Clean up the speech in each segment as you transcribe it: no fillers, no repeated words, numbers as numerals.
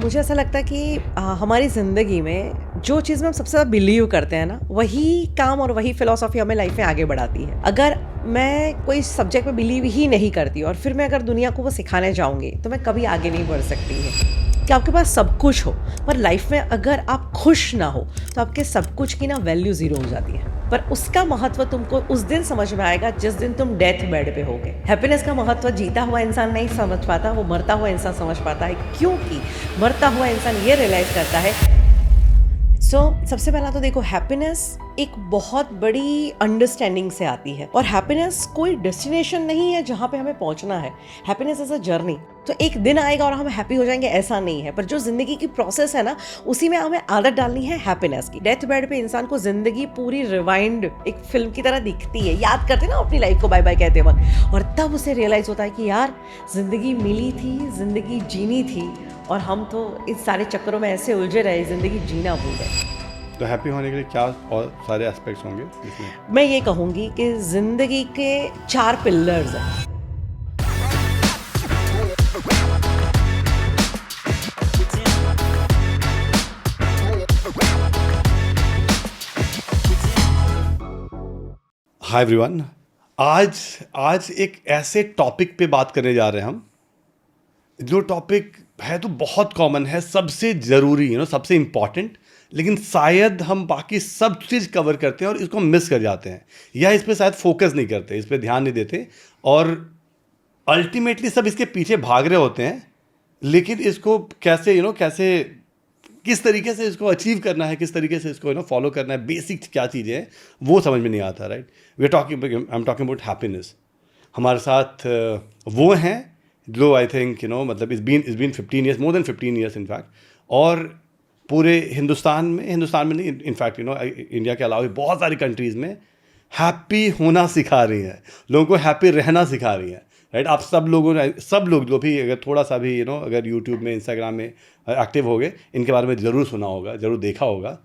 मुझे ऐसा लगता है कि हमारी ज़िंदगी में जो चीज़ में हम सबसे ज़्यादा बिलीव करते हैं ना, वही काम और वही फ़िलॉसफ़ी हमें लाइफ में आगे बढ़ाती है। अगर मैं कोई सब्जेक्ट में बिलीव ही नहीं करती और फिर मैं अगर दुनिया को वो सिखाने जाऊँगी, तो मैं कभी आगे नहीं बढ़ सकती है। कि आपके पास सब कुछ हो, पर लाइफ में अगर आप खुश ना हो, तो आपके सब कुछ की ना वैल्यू ज़ीरो हो जाती है। पर उसका महत्व तुमको उस दिन समझ में आएगा जिस दिन तुम डेथ बेड पे होगे। हैप्पीनेस का महत्व जीता हुआ इंसान नहीं समझ पाता, वो मरता हुआ इंसान समझ पाता है, क्योंकि मरता हुआ इंसान ये रियलाइज करता है। सबसे पहला तो देखो, हैप्पीनेस एक बहुत बड़ी अंडरस्टैंडिंग से आती है, और हैप्पीनेस कोई डेस्टिनेशन नहीं है जहाँ पे हमें पहुँचना है। Happiness is a journey. तो एक दिन आएगा और हम हैप्पी हो जाएंगे, ऐसा नहीं है। पर जो जिंदगी की प्रोसेस है ना, उसी में हमें आदत डालनी है हैप्पीनेस की। डेथ बेड पे इंसान को जिंदगी पूरी रिवाइंड एक फिल्म की तरह दिखती है, याद करते ना अपनी लाइफ को बाय बाय कहते वक्त, और तब उसे रियलाइज होता है कि यार जिंदगी मिली थी, जिंदगी जीनी थी, और हम तो इस सारे चक्करों में ऐसे उलझे रहे, जिंदगी जीना भूल गए। तो हैप्पी होने के लिए क्या और सारे एस्पेक्ट्स होंगे इसमें? मैं ये कहूँगी कि जिंदगी के 4 पिलर्स हैं। हाय एवरीवन, आज एक ऐसे टॉपिक पे बात करने जा रहे हैं हम, जो टॉपिक है तो बहुत कॉमन है, सबसे ज़रूरी सबसे इम्पॉर्टेंट, लेकिन शायद हम बाकी सब चीज़ कवर करते हैं और इसको मिस कर जाते हैं, या इस पर शायद फोकस नहीं करते, इस पर ध्यान नहीं देते, और अल्टीमेटली सब इसके पीछे भाग रहे होते हैं। लेकिन इसको कैसे कैसे किस तरीके से इसको अचीव करना है, किस तरीके से इसको फॉलो करना है, बेसिक क्या चीज़ें हैं वो समझ में नहीं आता। Right, we are talking, I am talking about happiness. हमारे साथ वो हैं जो आई थिंक मतलब it's been 15 years, more than 15 years in fact, और पूरे हिंदुस्तान में नहीं, इनफैक्ट इंडिया के अलावा बहुत सारी कंट्रीज़ में हैप्पी होना सिखा रही हैं, लोगों को हैप्पी रहना सिखा रही हैं। राइट, आप सब लोग जो भी अगर थोड़ा सा भी अगर यूट्यूब में, इंस्टाग्राम में एक्टिव हो गए, इनके बारे में ज़रूर सुना होगा, ज़रूर देखा होगा,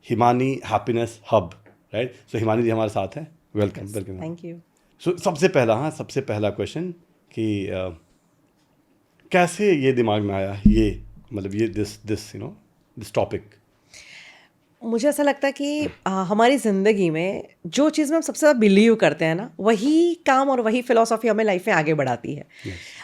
हिमानी हैप्पीनेस हब। राइट, सो हिमानी जी हमारे साथ हैं, वेलकम। Thank you. सो सबसे पहला क्वेश्चन कि कैसे ये दिमाग में आया, ये मतलब ये दिस टॉपिक? मुझे ऐसा लगता है कि हमारी ज़िंदगी में जो चीज़ में हम सबसे ज़्यादा बिलीव करते हैं ना, वही काम और वही फ़िलॉसफ़ी हमें लाइफ में आगे बढ़ाती है।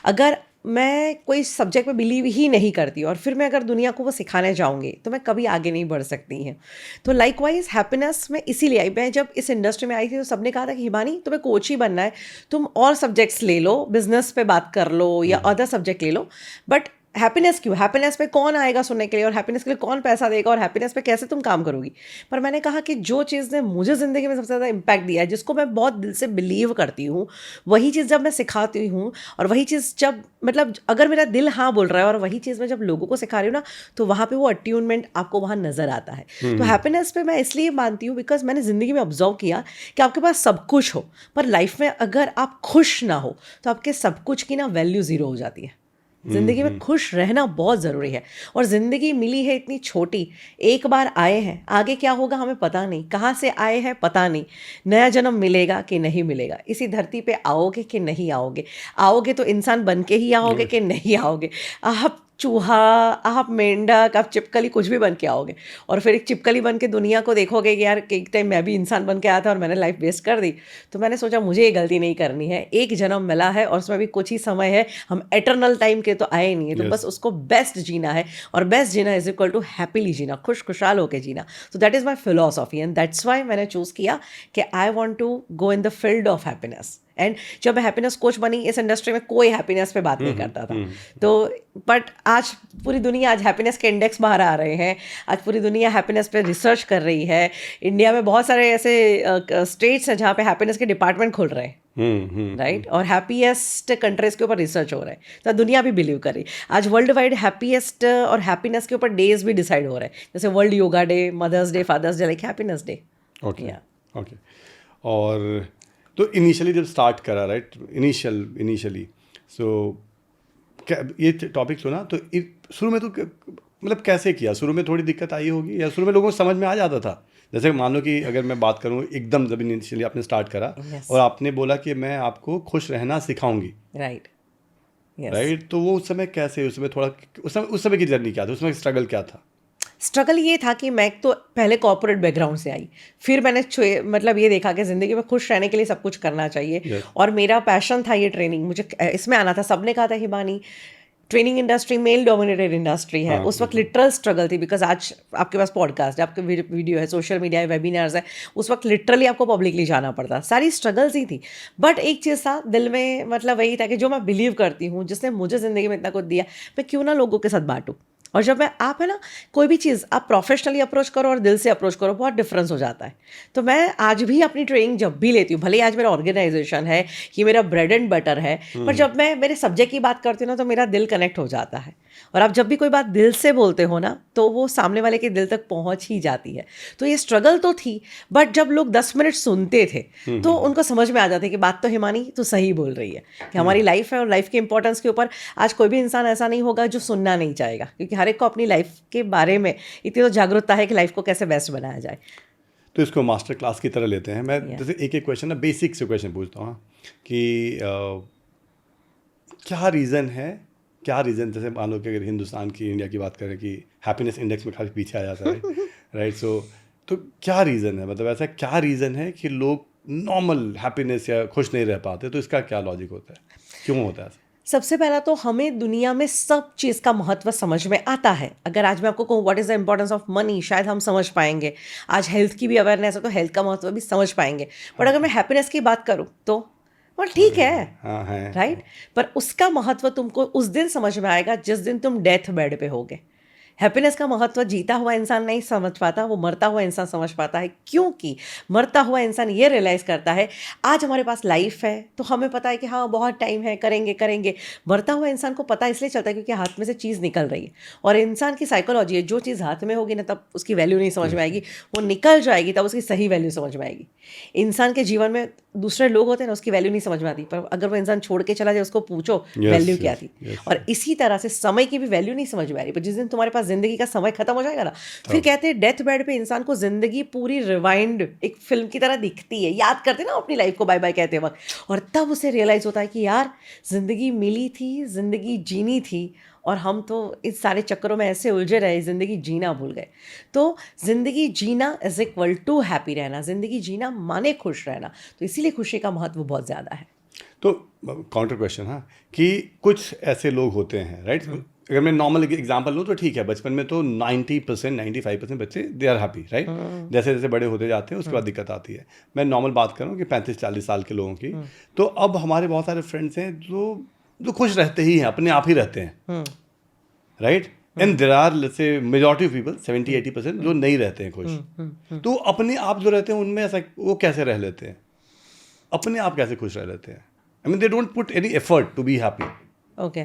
अगर मैं कोई सब्जेक्ट में बिलीव ही नहीं करती और फिर मैं अगर दुनिया को वो सिखाने जाऊंगी, तो मैं कभी आगे नहीं बढ़ सकती हैं। तो लाइकवाइज हैप्पीनेस में इसीलिए आई। मैं जब इस इंडस्ट्री में आई थी तो सबने कहा था कि हिमानी तुम्हें कोच ही बनना है, तुम और सब्जेक्ट्स ले लो, बिजनेस पे बात कर लो या अदर सब्जेक्ट ले लो, बट हैप्पीनेस क्यों? हैप्पीनेस पे कौन आएगा सुनने के लिए, और हैप्पीनेस के लिए कौन पैसा देगा, और हैप्पीनेस पे कैसे तुम काम करोगी? पर मैंने कहा कि जो चीज़ ने मुझे ज़िंदगी में सबसे ज़्यादा इम्पैक्ट दिया है, जिसको मैं बहुत दिल से बिलीव करती हूँ, वही चीज़ जब मैं सिखाती हूँ, और वही चीज़ जब मतलब अगर मेरा दिल हाँ बोल रहा है और वही चीज़ मैं जब लोगों को सिखा रही हूँ ना, तो वहाँ पे वो अट्यूनमेंट आपको वहाँ नज़र आता है। तो हैप्पीनेस पे मैं इसलिए मानती हूँ बिकॉज मैंने ज़िंदगी में ऑब्जर्व किया कि आपके पास सब कुछ हो, पर लाइफ में अगर आप खुश ना हो, तो आपके सब कुछ की ना वैल्यू ज़ीरो हो जाती है। ज़िंदगी में खुश रहना बहुत ज़रूरी है, और ज़िंदगी मिली है इतनी छोटी, एक बार आए हैं, आगे क्या होगा हमें पता नहीं, कहाँ से आए हैं पता नहीं, नया जन्म मिलेगा कि नहीं मिलेगा, इसी धरती पे आओगे कि नहीं आओगे, आओगे तो इंसान बन के ही आओगे कि नहीं आओगे, आप चूहा, आप मेंढक, आप चिपकली, कुछ भी बन के आओगे, और फिर एक चिपकली बन के दुनिया को देखोगे कि यार एक टाइम मैं भी इंसान बन के आया था और मैंने लाइफ वेस्ट कर दी। तो मैंने सोचा मुझे ये गलती नहीं करनी है, एक जन्म मिला है और उसमें भी कुछ ही समय है, हम एटर्नल टाइम के तो आए नहीं है, तो बस उसको बेस्ट जीना है, और बेस्ट जीना इज इक्वल टू हैप्पीली जीना, खुशहाल होकर जीना। तो that is my philosophy, and that's why मैंने चूज़ किया कि I want to go in the field of happiness. And जब मैं हैप्पीनेस कोच बनी, इस इंडस्ट्री में कोई हैप्पीनेस पे बात नहीं करता था। तो बट आज पूरी दुनिया, आज हैप्पीनेस के इंडेक्स बाहर आ रहे हैं, आज पूरी दुनिया हैप्पीनेस पे रिसर्च कर रही है। इंडिया में बहुत सारे ऐसे स्टेट्स हैं जहाँ पे हैप्पीनेस के डिपार्टमेंट खुल रहे हैं, राइट, और हैप्पीएस्ट कंट्रीज के ऊपर रिसर्च हो रहा है, तो दुनिया भी बिलीव कर रही है। आज वर्ल्ड वाइड हैप्पीएस्ट और हैप्पीनेस के ऊपर डेज भी डिसाइड हो रहे हैं, जैसे world yoga day, mother's day, father's day, like happiness day. Okay. और तो इनिशियली जब स्टार्ट करा, राइट, इनिशियली सो ये टॉपिक सुना तो शुरू में तो मतलब कैसे किया? शुरू में थोड़ी दिक्कत आई होगी, या शुरू में लोगों को समझ में आ जाता था? जैसे मान लो कि अगर मैं बात करूँ, एकदम जब इनिशियली आपने स्टार्ट करा और आपने बोला कि मैं आपको खुश रहना सिखाऊंगी, राइट, Yes. राइट? तो वो उस समय कैसे, उस समय की जर्नी क्या थी, उसमें स्ट्रगल क्या था? स्ट्रगल ये था कि मैं तो पहले कॉर्पोरेट बैकग्राउंड से आई, फिर मैंने मतलब ये देखा कि ज़िंदगी में खुश रहने के लिए सब कुछ करना चाहिए। Yes. और मेरा पैशन था ये ट्रेनिंग, मुझे इसमें आना था। सबने कहा था Himani training industry male dominated industry है। हाँ, उस वक्त लिटरल स्ट्रगल थी, बिकॉज आज आपके पास पॉडकास्ट है, आपके वीडियो है, सोशल मीडिया है, वेबिनार्स है। उस वक्त लिटरली आपको पब्लिकली जाना पड़ता, सारी स्ट्रगल्स ही थी। बट एक चीज़ था दिल में, मतलब वही था कि जो मैं बिलीव करती हूँ, जिसने मुझे ज़िंदगी में इतना कुछ दिया, मैं क्यों ना लोगों के साथ बांटूँ। और जब मैं आप है ना, कोई भी चीज़ आप प्रोफेशनली अप्रोच करो और दिल से अप्रोच करो, बहुत डिफरेंस हो जाता है। तो मैं आज भी अपनी ट्रेनिंग जब भी लेती हूँ, भले ही आज मेरा ऑर्गेनाइजेशन है, ये मेरा ब्रेड एंड बटर है, पर जब मैं मेरे सब्जेक्ट की बात करती हूँ ना, तो मेरा दिल कनेक्ट हो जाता है। और आप जब भी कोई बात दिल से बोलते हो ना, तो वो सामने वाले के दिल तक पहुँच ही जाती है। तो ये स्ट्रगल तो थी, बट जब लोग 10 मिनट सुनते थे तो उनको समझ में आ जाते कि बात तो हिमानी तो सही बोल रही है, कि हमारी लाइफ है और लाइफ के इंपॉर्टेंस के ऊपर आज कोई भी इंसान ऐसा नहीं होगा जो सुनना नहीं चाहेगा, क्योंकि हर एक को अपनी लाइफ के बारे में इतनी तो जागरूकता है कि लाइफ को कैसे बेस्ट बनाया जाए। तो इसको मास्टर क्लास की तरह लेते हैं। मैं Yeah. जैसे एक एक क्वेश्चन ना, बेसिक से क्वेश्चन पूछता हूँ, कि क्या रीज़न है, जैसे मान लो कि अगर हिंदुस्तान की, इंडिया की बात करें कि हैप्पीनेस इंडेक्स में काफ़ी पीछे आ जाता है, राइट? सो तो क्या रीज़न है, मतलब ऐसा क्या रीज़न है कि लोग नॉर्मल हैप्पीनेस या खुश नहीं रह पाते? तो इसका क्या लॉजिक होता है, क्यों होता है ऐसा? सबसे पहला तो हमें दुनिया में सब चीज़ का महत्व समझ में आता है। अगर आज मैं आपको कहूँ what is the importance of money, शायद हम समझ पाएंगे। आज हेल्थ की भी अवेयरनेस है तो हेल्थ का महत्व भी समझ पाएंगे। बट अगर मैं हैप्पीनेस की बात करूँ तो ठीक है, हाँ है, राइट? पर उसका महत्व तुमको उस दिन समझ में आएगा जिस दिन तुम डेथ बेड पे होगे। हैप्पीनेस का महत्व जीता हुआ इंसान नहीं समझ पाता, वो मरता हुआ इंसान समझ पाता है। क्योंकि मरता हुआ इंसान ये रियलाइज़ करता है आज हमारे पास लाइफ है, तो हमें पता है कि हाँ बहुत टाइम है, करेंगे। मरता हुआ इंसान को पता इसलिए चलता है क्योंकि हाथ में से चीज़ निकल रही है। और इंसान की साइकोलॉजी है, जो चीज़ हाथ में होगी ना तब उसकी वैल्यू नहीं समझ में आएगी, वो निकल जाएगी तब उसकी सही वैल्यू समझ में आएगी। इंसान के जीवन में दूसरे लोग होते हैं ना, उसकी वैल्यू नहीं समझ में आती, पर अगर वो इंसान छोड़ के चला जाए, उसको पूछो वैल्यू क्या थी। और इसी तरह से समय की भी वैल्यू नहीं समझ में आ रही, पर जिस दिन तुम्हारे पास जिंदगी का समय खत्म हो जाएगा ना, फिर कहते हैं डेथ बेड पे इंसान को जिंदगी पूरी रिवाइंड एक फिल्म की तरह दिखती है। याद करते ना अपनी लाइफ को बाय बाय कहते वक्त, और तब उसे रियलाइज होता है कि यार जिंदगी मिली थी, जिंदगी जीनी थी, और हम तो इस सारे चक्करों में ऐसे उलझे रहे, ज़िंदगी जीना भूल गए। तो ज़िंदगी जीना इज़ इक्वल टू हैप्पी रहना, ज़िंदगी जीना माने खुश रहना। तो इसीलिए खुशी का महत्व बहुत ज़्यादा है। तो काउंटर क्वेश्चन, हाँ, कि कुछ ऐसे लोग होते हैं, राइट? अगर मैं नॉर्मल एग्जांपल लूँ तो ठीक है, बचपन में तो 90% 95% बच्चे दे आर हैप्पी, राइट? जैसे जैसे बड़े होते जाते हैं उसके बाद दिक्कत आती है। मैं नॉर्मल बात कर रहा हूँ कि 35-40 साल के लोगों की। तो अब हमारे बहुत सारे फ्रेंड्स हैं जो खुश रहते ही हैं, अपने आप ही रहते हैं, right? And there are let's say majority of people 70-80% जो नहीं रहते हैं खुश। तो अपने आप जो रहते हैं उनमें ऐसा वो कैसे रह लेते हैं, अपने आप कैसे खुश रह लेते हैं? I mean they don't put any effort to be happy, okay,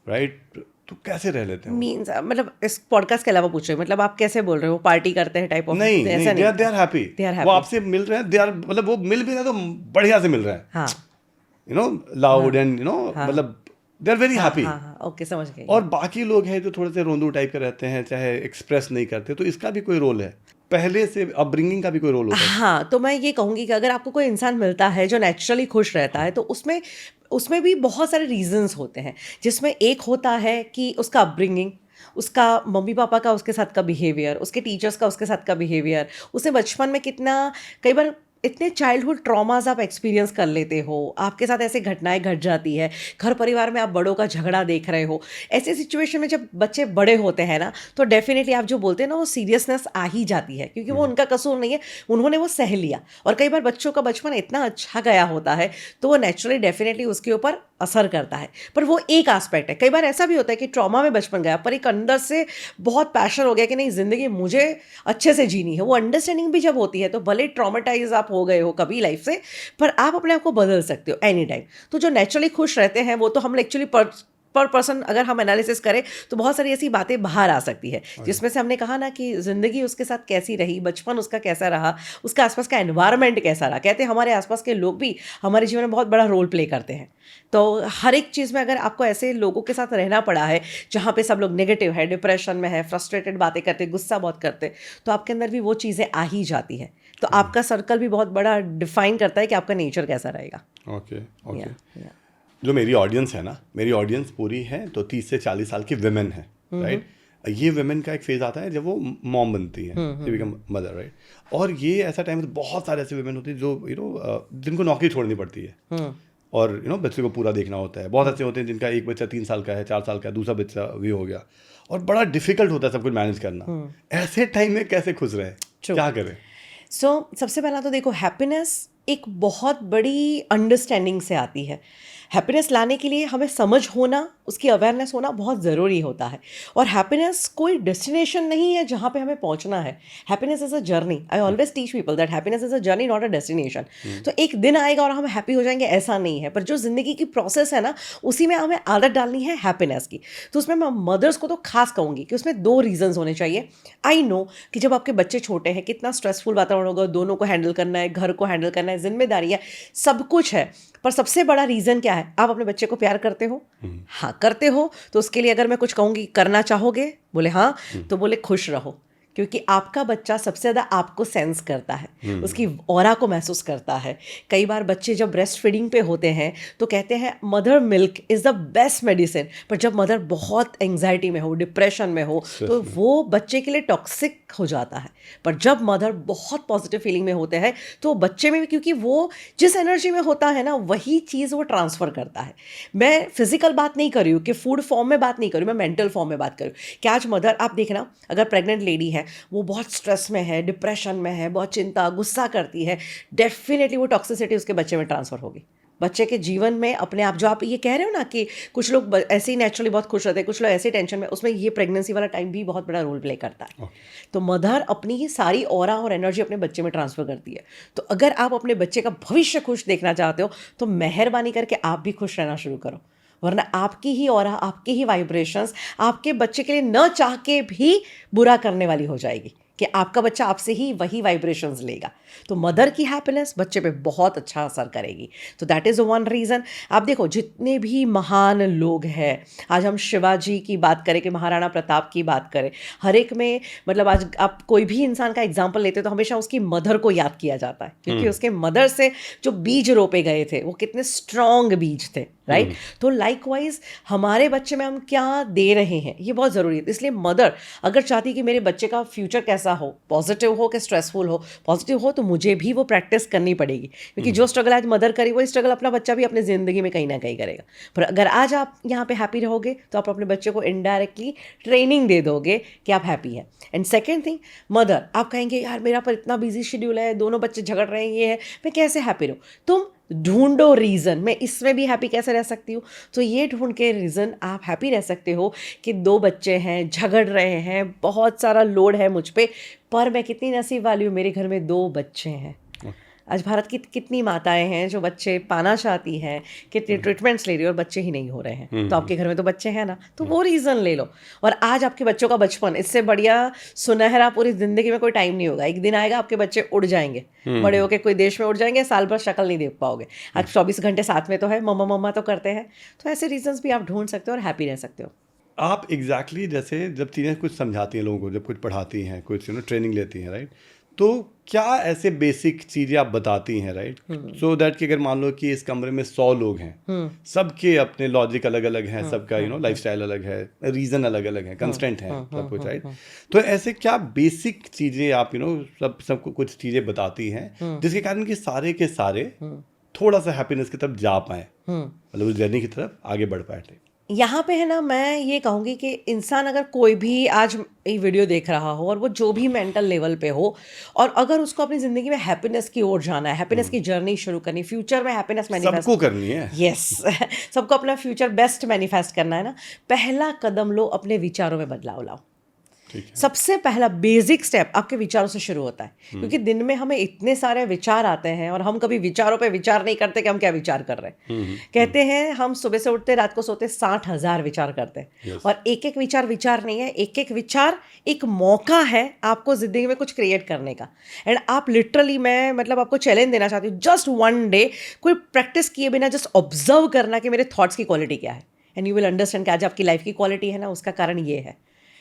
right? तो कैसे रह लेते हैं वो? मीन्स मतलब इस पॉडकास्ट के अलावा पूछ रहे हो, मतलब आप कैसे बोल रहे हो, पार्टी करते हैं टाइप ऑफ? नहीं, दे आर हैप्पी, वो आपसे मिल रहे हैं, दे आर, मतलब वो मिल भी रहे हैं तो बढ़िया से मिल रहे हैं, हाँ, you know, loud and you know, मतलब दे आर वेरी हैप्पी। हाँ, ओके, समझ गई। और बाकी लोग हैं जो थोड़े से रोंदू टाइप के रहते हैं, चाहे एक्सप्रेस नहीं करते, तो इसका भी कोई रोल है, पहले से अपब्रिंगिंग का भी कोई रोल होता है? हाँ, तो मैं ये कहूँगी कि अगर आपको कोई इंसान मिलता है जो नेचुरली खुश रहता है, तो उसमें भी बहुत सारे रीजंस होते हैं, जिसमें एक होता है कि उसका अपब्रिंगिंग, उसका मम्मी पापा का उसके साथ का बिहेवियर, उसके टीचर्स का उसके साथ का बिहेवियर, उसने बचपन में कितना, कई बार इतने चाइल्डहुड ट्रॉमास आप एक्सपीरियंस कर लेते हो, आपके साथ ऐसे घटनाएं घट जाती है, घर परिवार में आप बड़ों का झगड़ा देख रहे हो। ऐसे सिचुएशन में जब बच्चे बड़े होते हैं ना, तो डेफिनेटली आप जो बोलते हैं ना, वो सीरियसनेस आ ही जाती है, क्योंकि वो उनका कसूर नहीं है, उन्होंने वो सह लिया। और कई बार बच्चों का बचपन इतना अच्छा गया होता है, तो वो नेचुरली डेफिनेटली उसके ऊपर असर करता है। पर वो एक एस्पेक्ट है। कई बार ऐसा भी होता है कि ट्रॉमा में बचपन गया, पर एक अंदर से बहुत पैशन हो गया कि नहीं, ज़िंदगी मुझे अच्छे से जीनी है। वो अंडरस्टैंडिंग भी जब होती है, तो भले ट्रॉमेटाइज आप हो गए हो कभी लाइफ से, पर आप अपने आप को बदल सकते हो एनी टाइम। तो जो नेचुरली खुश रहते हैं, वो तो हम एक्चुअली पर पर्सन अगर हम एनालिसिस करें तो बहुत सारी ऐसी बातें बाहर आ सकती है, जिसमें से हमने कहा ना कि ज़िंदगी उसके साथ कैसी रही, बचपन उसका कैसा रहा, उसका आसपास का एनवायरनमेंट कैसा रहा। कहते हैं हमारे आसपास के लोग भी हमारे जीवन में बहुत बड़ा रोल प्ले करते हैं। तो हर एक चीज़ में अगर आपको ऐसे लोगों के साथ रहना पड़ा है जहाँ पे सब लोग नेगेटिव है, डिप्रेशन में है, फ्रस्ट्रेटेड बातें करते, गुस्सा बहुत करते, तो आपके अंदर भी वो चीज़ें आ ही जाती है। तो आपका सर्कल भी बहुत बड़ा डिफाइन करता है कि आपका नेचर कैसा रहेगा। ओके। जो मेरी ऑडियंस है ना, मेरी ऑडियंस पूरी है तो 30 से 40 साल की विमेन है, राइट। ये विमेन का एक फेज आता है जब वो मॉम बनती है, दे बिकम मदर, राइट। और ये ऐसा टाइम, बहुत सारे ऐसे विमेन होती है जो जिनको नौकरी छोड़नी पड़ती है और बच्चे को पूरा देखना होता है। बहुत ऐसे होते हैं जिनका एक बच्चा 3 साल का है, 4 साल का है, दूसरा बच्चा भी हो गया और बड़ा डिफिकल्ट होता है सब कुछ मैनेज करना। ऐसे टाइम में कैसे खुश रहे, क्या करें? सबसे पहला तो देखो, हैप्पीनेस एक बहुत बड़ी अंडरस्टैंडिंग से आती है। हैप्पीनेस लाने के लिए हमें समझ होना, उसकी अवेयरनेस होना बहुत ज़रूरी होता है। और हैप्पीनेस कोई डेस्टिनेशन नहीं है जहाँ पे हमें पहुँचना है। Happiness is a journey. I always teach people that happiness is a journey, not a destination. तो एक दिन आएगा और हम हैप्पी हो जाएंगे, ऐसा नहीं है। पर जो ज़िंदगी की प्रोसेस है ना, उसी में हमें आदत डालनी है हैप्पीनेस की। तो उसमें मैं मदर्स को तो खास कहूँगी कि उसमें 2 रीजंस होने चाहिए। आई नो कि जब आपके बच्चे छोटे हैं कितना स्ट्रेसफुल वातावरण होगा, दोनों को हैंडल करना है, घर को हैंडल करना है, जिम्मेदारियाँ, सब कुछ है। पर सबसे बड़ा रीज़न क्या है? आप अपने बच्चे को प्यार करते हो? हाँ करते हो। तो उसके लिए अगर मैं कुछ कहूँगी, करना चाहोगे? बोले हाँ। तो बोले खुश रहो, क्योंकि आपका बच्चा सबसे ज़्यादा आपको सेंस करता है, उसकी ऑरा को महसूस करता है। कई बार बच्चे जब ब्रेस्ट फीडिंग पे होते हैं तो कहते हैं mother milk is the best medicine. पर जब मदर बहुत एंग्जाइटी में हो, डिप्रेशन में हो, तो वो बच्चे के लिए टॉक्सिक हो जाता है। पर जब मदर बहुत पॉजिटिव फीलिंग में होते हैं तो बच्चे में भी, क्योंकि वो जिस एनर्जी में होता है ना, वही चीज़ वो ट्रांसफ़र करता है। मैं फिजिकल बात नहीं कर रही हूँ कि फूड फॉर्म में बात नहीं कर रही हूँ, मैं मेंटल फॉर्म में बात कर रही हूँ। कि आज मदर, आप देखना, अगर प्रेग्नेंट लेडी है, वो बहुत स्ट्रेस में है, डिप्रेशन में है, बहुत चिंता, गुस्सा करती है, डेफिनेटली वो टॉक्सिसिटी उसके बच्चे में ट्रांसफ़र होगी। बच्चे के जीवन में अपने आप, जो आप ये कह रहे हो ना कि कुछ लोग ऐसे ही नेचुरली बहुत खुश रहते हैं, कुछ लोग ऐसे टेंशन में, उसमें ये प्रेगनेंसी वाला टाइम भी बहुत बड़ा रोल प्ले करता है। तो मदर अपनी ही सारी ऑरा और एनर्जी अपने बच्चे में ट्रांसफ़र करती है। तो अगर आप अपने बच्चे का भविष्य खुश देखना चाहते हो तो मेहरबानी करके आप भी खुश रहना शुरू करो, वरना आपकी ही ऑरा, आपकी ही वाइब्रेशंस आपके बच्चे के लिए न चाह के भी बुरा करने वाली हो जाएगी, कि आपका बच्चा आपसे ही वही वाइब्रेशंस लेगा। तो मदर की हैप्पीनेस बच्चे पे बहुत अच्छा असर करेगी। तो दैट इज़ वन रीज़न। आप देखो, जितने भी महान लोग हैं, आज हम शिवाजी की बात करें कि महाराणा प्रताप की बात करें, हर एक में, मतलब आज आप कोई भी इंसान का एग्जाम्पल लेते तो हमेशा उसकी मदर को याद किया जाता है, क्योंकि उसके मदर से जो बीज रोपे गए थे वो कितने स्ट्रॉन्ग बीज थे, राइट। तो लाइकवाइज हमारे बच्चे में हम क्या दे रहे हैं, ये बहुत ज़रूरी है। इसलिए मदर अगर चाहती कि मेरे बच्चे का फ्यूचर कैसा हो, पॉजिटिव हो कि स्ट्रेसफुल हो, पॉजिटिव हो, तो मुझे भी वो प्रैक्टिस करनी पड़ेगी। क्योंकि जो स्ट्रगल आज मदर करी, वो स्ट्रगल अपना बच्चा भी अपनी ज़िंदगी में कहीं ना कहीं करेगा। पर अगर आज आप यहाँ पे हैप्पी रहोगे तो आप अपने बच्चे को इनडायरेक्टली ट्रेनिंग दे दोगे कि आप हैप्पी हैं। एंड सेकेंड थिंग, मदर, आप कहेंगे यार मेरा पर इतना बिजी शेड्यूल है, दोनों बच्चे झगड़ रहे हैं, ये है, मैं कैसे हैप्पी रहूँ? तुम ढूंढो रीज़न, मैं इसमें भी हैप्पी कैसे रह सकती हूँ। तो ये ढूंढ के रीज़न आप हैप्पी रह सकते हो कि 2 बच्चे हैं, झगड़ रहे हैं, बहुत सारा लोड है मुझ पे, पर मैं कितनी नसीब वाली हूँ, मेरे घर में 2 बच्चे हैं। आज भारत की कितनी माताएं हैं जो बच्चे पाना चाहती हैं, कितनी ट्रीटमेंट्स ले रही है और बच्चे ही नहीं हो रहे हैं। तो आपके घर में तो बच्चे हैं ना, तो वो रीज़न ले लो। और आज आपके बच्चों का बचपन, इससे बढ़िया सुनहरा पूरी ज़िंदगी में कोई टाइम नहीं होगा। एक दिन आएगा आपके बच्चे उड़ जाएंगे, बड़े होके कोई देश में उड़ जाएंगे, साल भर शक्ल नहीं देख पाओगे। आज 24 घंटे साथ में तो है, मम्मा मम्मा तो करते हैं। तो ऐसे रीजंस भी आप ढूंढ सकते हो और हैप्पी रह सकते हो। आप एग्जैक्टली जैसे जब चीज़ें कुछ समझाती हैं लोगों को, जब कुछ पढ़ाती हैं, कुछ ट्रेनिंग लेती हैं, राइट, तो क्या ऐसे बेसिक चीज़ें आप बताती हैं, राइट, सो दैट कि अगर मान लो कि इस कमरे में 100 लोग हैं, सबके अपने लॉजिक अलग अलग हैं, सबका लाइफस्टाइल अलग है, रीज़न अलग अलग है, कंस्टेंट है, सब कुछ, राइट। तो ऐसे क्या बेसिक चीज़ें आप सबको कुछ चीज़ें बताती हैं जिसके कारण कि सारे के सारे थोड़ा सा हैप्पीनेस की तरफ जा पाए, मतलब उस जर्नी की तरफ आगे बढ़ पाए? यहाँ पे है ना, मैं ये कहूँगी कि इंसान अगर कोई भी आज ये वीडियो देख रहा हो और वो जो भी मेंटल लेवल पे हो, और अगर उसको अपनी ज़िंदगी में हैप्पीनेस की ओर जाना है, हैप्पीनेस की जर्नी शुरू करनी, फ्यूचर में हैप्पीनेस मैनिफेस्ट सबको करनी है, यस सबको अपना फ्यूचर बेस्ट मैनिफेस्ट करना है ना, पहला कदम लो, अपने विचारों में बदलाव लाओ। सबसे पहला बेसिक स्टेप आपके विचारों से शुरू होता है। क्योंकि दिन में हमें इतने सारे विचार आते हैं और हम कभी विचारों पे विचार नहीं करते कि हम क्या विचार कर रहे हैं। कहते हैं हम सुबह से उठते रात को सोते 60,000 विचार करते हैं। और एक एक विचार नहीं है, एक एक विचार एक मौका है आपको जिंदगी में कुछ क्रिएट करने का। एंड आप लिटरली, मैं मतलब आपको चैलेंज देना चाहती हूँ, जस्ट वन डे कोई प्रैक्टिस किए बिना जस्ट ऑब्जर्व करना कि मेरे थॉट्स की क्वालिटी क्या है। एंड यू विल अंडरस्टैंड कि आज आपकी लाइफ की क्वालिटी है ना, उसका कारण ये है।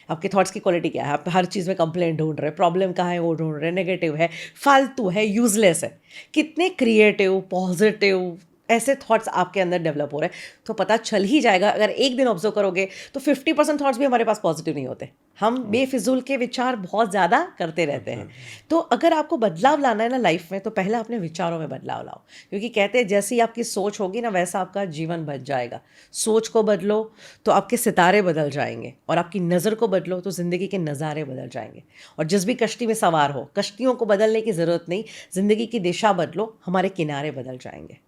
आपके थॉट्स की क्वालिटी क्या है, आप हर चीज़ में कंप्लेंट ढूंढ रहे हैं, प्रॉब्लम कहाँ है वो ढूंढ रहे हैं, नेगेटिव है, फालतू है, यूजलेस है। कितने क्रिएटिव, पॉजिटिव, ऐसे थॉट्स आपके अंदर डेवलप हो रहे हैं, तो पता चल ही जाएगा। अगर एक दिन ऑब्जर्व करोगे तो 50% थॉट्स भी हमारे पास पॉजिटिव नहीं होते, हम बेफिजूल के विचार बहुत ज़्यादा करते रहते हैं। तो अगर आपको बदलाव लाना है ना लाइफ में, तो पहले अपने विचारों में बदलाव लाओ, क्योंकि कहते हैं जैसी आपकी सोच होगी ना वैसा आपका जीवन बच जाएगा। सोच को बदलो तो आपके सितारे बदल जाएंगे, और आपकी नज़र को बदलो तो ज़िंदगी के नज़ारे बदल जाएंगे। और जिस भी कश्ती में सवार हो, कश्तियों को बदलने की ज़रूरत नहीं, ज़िंदगी की दिशा बदलो, हमारे किनारे बदल जाएंगे।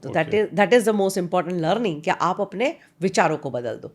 तो that is the most important learning, कि आप अपने विचारों को बदल दो।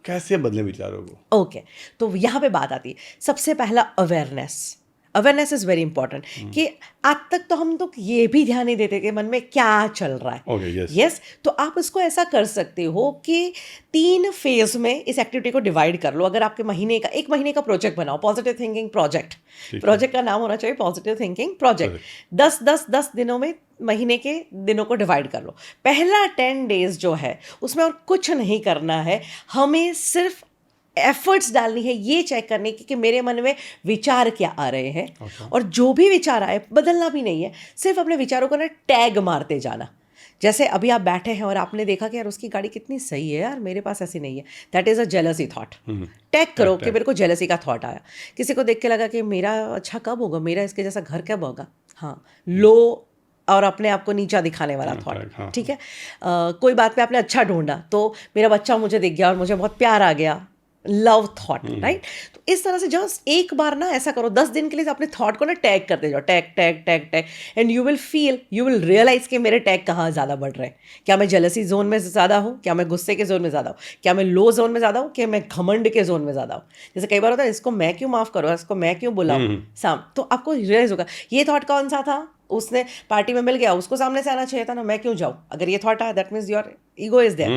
कैसे बदले विचारों को? ओके, तो यहाँ पे बात आती है, सबसे पहला awareness. Awareness is very important, कि आज तक तो हम तो ये भी ध्यान नहीं देते कि मन में क्या चल रहा है। Okay, yes. यस, तो आप इसको ऐसा कर सकते हो कि 3 फेज में इस एक्टिविटी को डिवाइड कर लो। अगर आपके एक महीने का प्रोजेक्ट बनाओ, पॉजिटिव थिंकिंग प्रोजेक्ट। प्रोजेक्ट का नाम होना चाहिए पॉजिटिव थिंकिंग प्रोजेक्ट। 10 दिनों में महीने के दिनों को डिवाइड कर लो। पहला 10 डेज जो है उसमें और कुछ नहीं करना है, हमें सिर्फ एफर्ट्स डालनी है ये चेक करने की कि मेरे मन में विचार क्या आ रहे हैं। और जो भी विचार आए, बदलना भी नहीं है, सिर्फ अपने विचारों को ना टैग मारते जाना। जैसे अभी आप बैठे हैं और आपने देखा कि यार उसकी गाड़ी कितनी सही है, यार मेरे पास ऐसी नहीं है, that is a jealousy thought. Tag करो कि मेरे को जेलसी का थॉट आया। किसी को देख के लगा कि मेरा अच्छा कब होगा, मेरा इसके जैसा घर कब होगा। हाँ, लो और अपने आप को नीचा दिखाने वाला थॉट, ठीक है। कोई बात पे आपने अच्छा ढूंढा, तो मेरा बच्चा मुझे दिख गया और मुझे बहुत प्यार आ गया, लव थॉट, राइट। तो इस तरह से जस्ट एक बार ना ऐसा करो, 10 दिन के लिए अपने थॉट को ना टैग करते जाओ, tag tag tag tag, and you will realise कि मेरे टैग कहाँ ज़्यादा बढ़ रहे हैं। क्या मैं जेलसी जोन में ज़्यादा हूँ, क्या मैं गुस्से के जोन में ज़्यादा हूँ, क्या मैं लो जोन में ज़्यादा हूँ, क्या मैं घमंड के जोन में ज़्यादा हूँ। जैसे कई बार होता है, इसको मैं क्यों माफ़ करूँ, इसको मैं क्यों बुलाऊँ साम, तो आपको रियलाइज होगा ये थॉट कौन सा था, उसने पार्टी में मिल गया, उसको सामने से आना चाहिए था ना, मैं क्यों जाऊँ। अगर ये थॉट आया, that means your ego is there,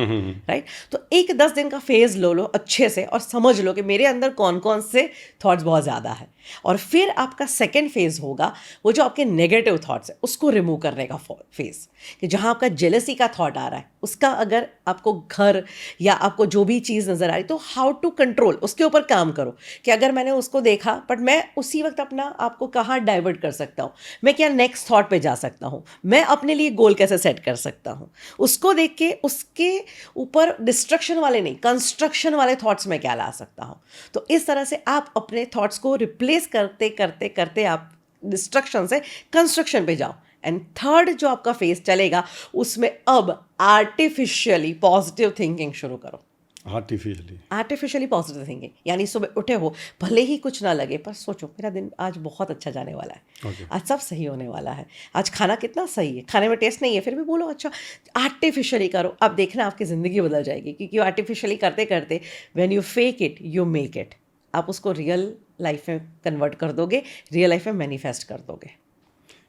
right. तो एक 10 दिन का फेज लो अच्छे से, और समझ लो कि मेरे अंदर कौन कौन से थॉट्स बहुत ज़्यादा है। और फिर आपका सेकेंड फेज होगा वो जो आपके नेगेटिव थॉट्स है उसको रिमूव करने का फेज, कि जहाँ आपका जेलसी का थॉट आ रहा है, उसका अगर आपको घर या आपको जो भी चीज़ नज़र आ रही, तो हाउ टू कंट्रोल, उसके ऊपर काम करो कि अगर मैंने उसको देखा बट मैं उसी वक्त अपना आपको कहाँ डाइवर्ट कर सकता हूँ, मैं क्या नेक्स्ट थॉट पे जा सकता हूँ, मैं अपने लिए गोल कैसे सेट कर सकता हूँ। उसको देख के उसके ऊपर डिस्ट्रक्शन वाले नहीं, कंस्ट्रक्शन वाले थॉट्स में क्या ला सकता हूँ। तो इस तरह से आप अपने थॉट्स को रिप्लेस करते करते करते आप डिस्ट्रक्शन से कंस्ट्रक्शन पे जाओ। एंड थर्ड जो आपका फेज चलेगा, उसमें अब आर्टिफिशियली पॉजिटिव थिंकिंग शुरू करो। आर्टिफिशियली पॉजिटिव थिंकिंग, यानी सुबह उठे हो, भले ही कुछ ना लगे, पर सोचो मेरा दिन आज बहुत अच्छा जाने वाला है, आज सब सही होने वाला है, आज खाना कितना सही है, खाने में टेस्ट नहीं है फिर भी बोलो अच्छा। आर्टिफिशियली करो, अब देखना आपकी ज़िंदगी बदल जाएगी, क्योंकि आर्टिफिशियली करते करते when you fake it you make it, आप उसको रियल लाइफ में कन्वर्ट कर दोगे, रियल लाइफ में मैनिफेस्ट कर दोगे।